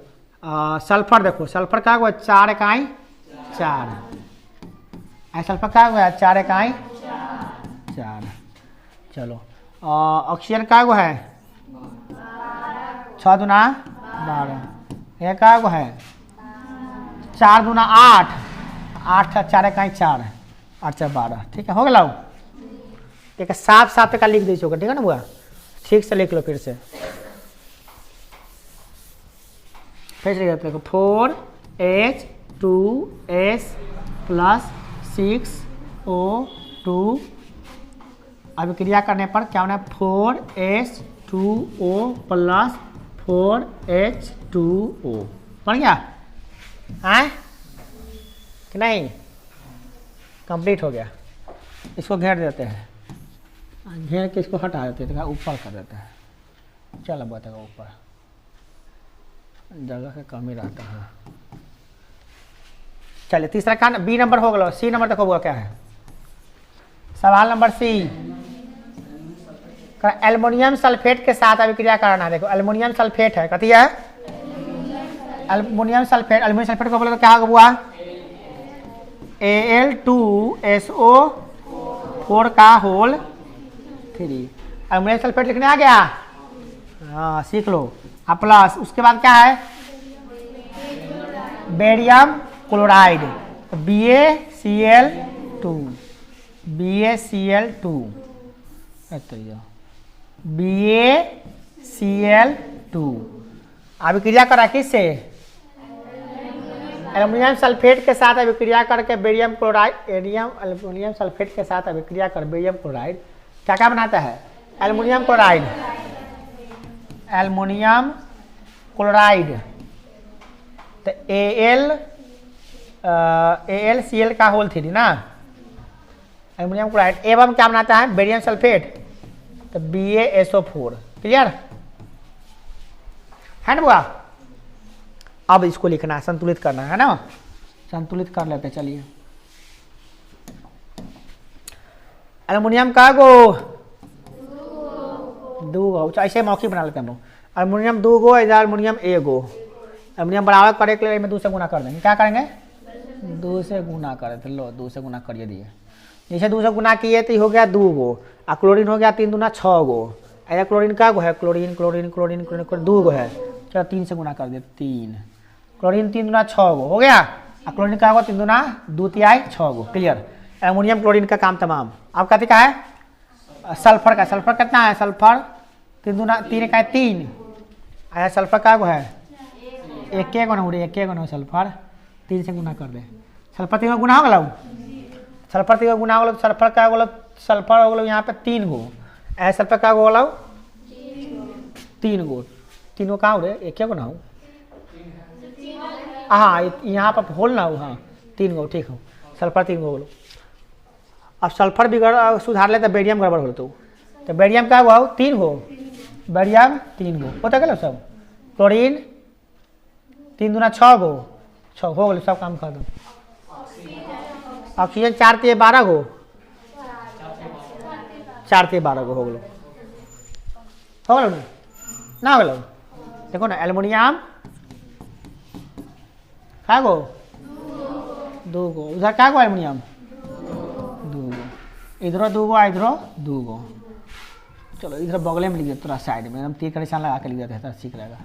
सल्फर देखो, सल्फर क्या हुआ 4 इकाई 4, सल्फर क्या हुआ 4 इकाई 4, चलो ऑक्सीजन क्या हुआ है 6 दूना 12, यह क्या गो है 4 दूना 8, 8 4 इकाई 4, 8 4 12, ठीक है हो गया, ठीक है साफ साफ का लिख दीजिएगा, ठीक है ना बुआ, ठीक से लिख लो फिर से देखो 4H2S + 6O2, अब क्रिया करने पर क्या होना है 4H2O + 4H2O, बन गया है कि नहीं, कंप्लीट हो गया। इसको घेर देते हैं, घेर के इसको हटा देते हैं, ऊपर कर देते हैं, चलो बताएगा ऊपर, जगह का कमी रहता है। चलिए तीसरा का बी नंबर हो गया, सी नंबर देखो वो क्या है, सवाल नंबर सी, एल्युमिनियम सल्फेट के साथ अभिक्रिया करना है। देखो एल्युमिनियम सल्फेट है, कथी है एल्युमिनियम सल्फेट, एल्युमिनियम सल्फेट को बोले तो क्या हुआ Al2SO4 का होल 3, एल्युमिनियम सल्फेट लिखने आ गया, हाँ सीख लो, प्लस उसके बाद क्या है barium chloride BaCl2, BaCl2, BaCl2 अभिक्रिया करा किससे एल्युमिनियम सल्फेट के साथ अभिक्रिया करके बेरियम क्लोराइड, एल्युमिनियम सल्फेट के साथ अभिक्रिया कर बेरियम क्लोराइड क्या क्या बनाता है एल्युमिनियम क्लोराइड, एल्युमिनियम क्लोराइड, तो AlCl का होल 3 ना, एल्युमिनियम क्लोराइड एवं क्या बनाता है बेरियम सल्फेट, तो BaSO4, क्लियर है ना बुआ। अब इसको लिखना है, संतुलित करना है ना, संतुलित कर लेते चलिए, एल्युमिनियम का गो 2 गो, ऐसे मौखिक बना लेते हैं हम लोग, एल्युमिनियम 2 गो, इधर एल्युमिनियम 1 गो, एल्युमिनियम बराबर करे के लिए 2 से गुना कर देंगे, क्या करेंगे 2 से गुना करे थे, लो 2 से गुना करिए दिए, जैसे 2 से गुना किए तो हो गया 2 गो, और क्लोरीन हो गया 3 दूना 6 गो, ऐसा क्लोरीन का गो है क्लोरीन क्लोरीन क्लोरीन क्लोरीन 2 गो है, चलो 3 से गुना कर दिए 3, क्लोरीन 3 दूना 6 गो हो गया, और क्लोरीन का होगा 3 दूना 2 तिहाई 6 गो, क्लियर, एल्युमिनियम क्लोरीन का काम तमाम। अब कहते क्या है सल्फर का, सल्फर कितना है सल्फर 3 दूना 3 का 3, ऐसा सल्फर का गो है 1 गो ना, 1 गो ना सल्फर 3 से गुना कर दे, सल्फर 3 गुना हो गया, सल्फर 3 गुना हो गया, सल्फर का हो गया, सल्फर हो गया यहाँ पे 3 गो, ऐसा सल्फर का हो गया 3 गो, 3 गो कहाँ हो रहे 1 गो ना हो, हाँ यहाँ पर होल ना हो, हाँ 3 गो ठीक हो, सल्फर 3 गो बोलो। अब सल्फर बिगड़ सुधार ले तो बेरियम गड़बड़ हो, तो बेरियम क्या हुआ 3 गो, बेरियम 3 गो होता क्या सब, क्लोरीन 3 दूना 6 गो, 6 हो गए सब काम कर दो, ऑक्सीजन 4 ते 12 गो, 4 ते 12 गो हो गए ना, ना बोलो देखो ना एल्युमिनियम क्या गो 2 गो, उधर क्या गो एल्युमिनियम 2 गो, इधर 2 गो इधर 2 गो। चलो इधर बगले में लिख देते थोड़ा साइड में, हम 3 का निशान लगा के लिख देते हैं ठीक रहेगा।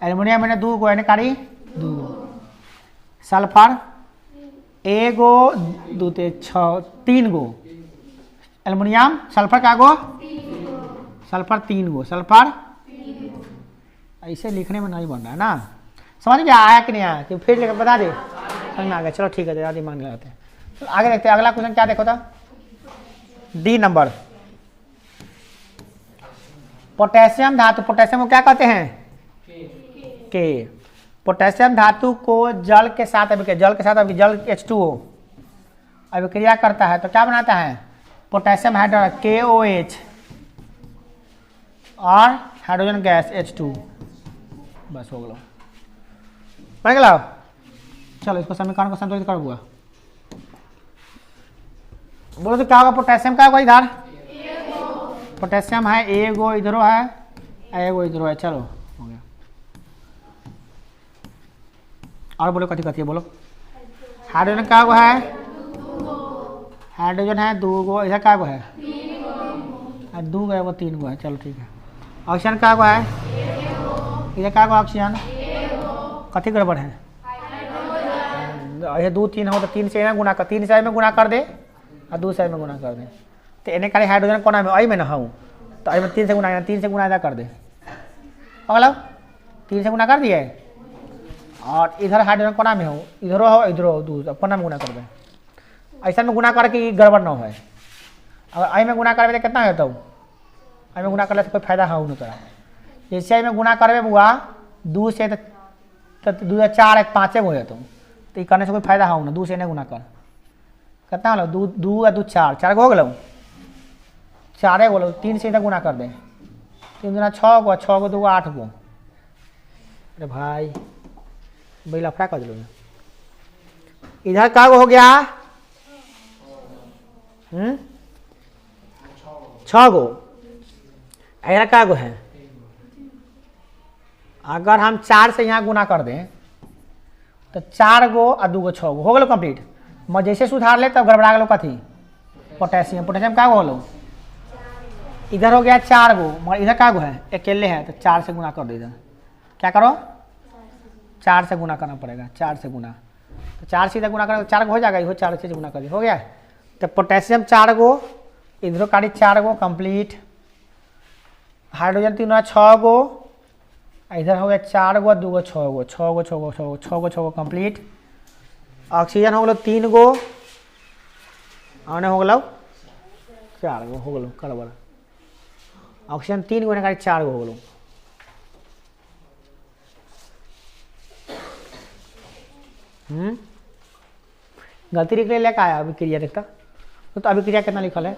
एल्युमिनियम मैंने 2 गो यानी कारी 2 गो, सल्फर 1 गो 2 ते 6 3 गो, एल्युमिनियम सल्फर का गो सल्फर 3 गो, सल्फर ऐसे लिखने में नहीं बन रहा है ना, समझ गया आया कि नहीं आया कि फिर लेकर बता दे समझ में आ गया। चलो ठीक है ज़्यादा दिमाग लगाते हैं। तो आगे देखते हैं अगला क्वेश्चन क्या देखो था, डी नंबर। पोटेशियम धातु, पोटेशियम को क्या कहते हैं के। पोटेशियम धातु को जल के साथ जल H2O अभिक्रिया करता है तो क्या बनाता है पोटेशियम हाइड्रोक्साइड KOH और हाइड्रोजन गैस H2। बस हो गया बन गया। चलो इसको समीकरण को संतुलित कर हुआ, बोलो तो क्या होगा, पोटेशियम क्या होगा इधर पोटेशियम है 1 गो इधरो है 1 गो इधरो है। चलो हो गया, और बोलो कथी कथी बोलो। हाइड्रोजन क्या गो है हाइड्रोजन है 2 गो, इधर क्या गो है 2 गो है वो 3 गो है। चलो ठीक है। ऑक्सीजन क्या गो है इधर क्या गो ऑक्सीजन कथी गड़बड़ है ये 2 3 हो तो 3 से गुना कर 3 से में गुना कर दे और 2 से में गुना कर दे तो एने खाली हाइड्रोजन कोना में आई में ना हूँ तो आई में 3 से गुना 3 से गुना इधर कर दे अगला 3 से गुना कर दिए और इधर हाइड्रोजन कोना में हो इधरो हो इधरो हो 2 कोना में गुना कर दे। ऐसा में गुना करके गड़बड़ ना हो, अगर आई में गुना करबे तो कितना होता है आई में गुना कर ले तो कोई फायदा हो ना तोरा। जैसे आई में गुना करबे बुआ 2 से तो 2 या 4 1 5 हो जाता तो ये करने से कोई फायदा हो ना। 2 से नहीं गुना कर कितना हो 2 या 2 4 4 हो गलो 4 गो 3 से इधर गुना कर दे 3 गुना 6 गो 6 गो 2 8 गो। अरे भाई भाई लफड़ा कर दिलो इधर क्या हो गया 6 गो इधर क्या गो है। अगर हम 4 से यहाँ गुना कर दें तो 4 गो और 2 गो 6 गो हो गलो कंप्लीट। मैं जैसे सुधार ले तब गड़बड़ा गलो कथी पोटेशियम पोटेशियम क्या गो होलो इधर हो गया 4 गो मगर इधर क्या गो है अकेले है तो 4 से गुना कर दो। इधर क्या करो 4 से गुना करना पड़ेगा 4 से गुना तो 4 से इधर गुना करो 4 गो हो जाएगा इधर 4 से गुना कर दिया हो गया। तो पोटेशियम 4 गो इधर काटी 4 गो कंप्लीट। हाइड्रोजन 3 6 गो इधर हो गया 4 गो 2 गो 6 गो 6 गो 6 गो 6 गो 6 गो 6 गो कंप्लीट। ऑक्सीजन हो गलो 3 गो और हो गलो 4 गो हो गलो गड़बड़। ऑक्सीजन 3 गो ने 4 गो हो गलो। गलती लिख ले क्या आया अभिक्रिया देखता तो अभिक्रिया कितना लिखल है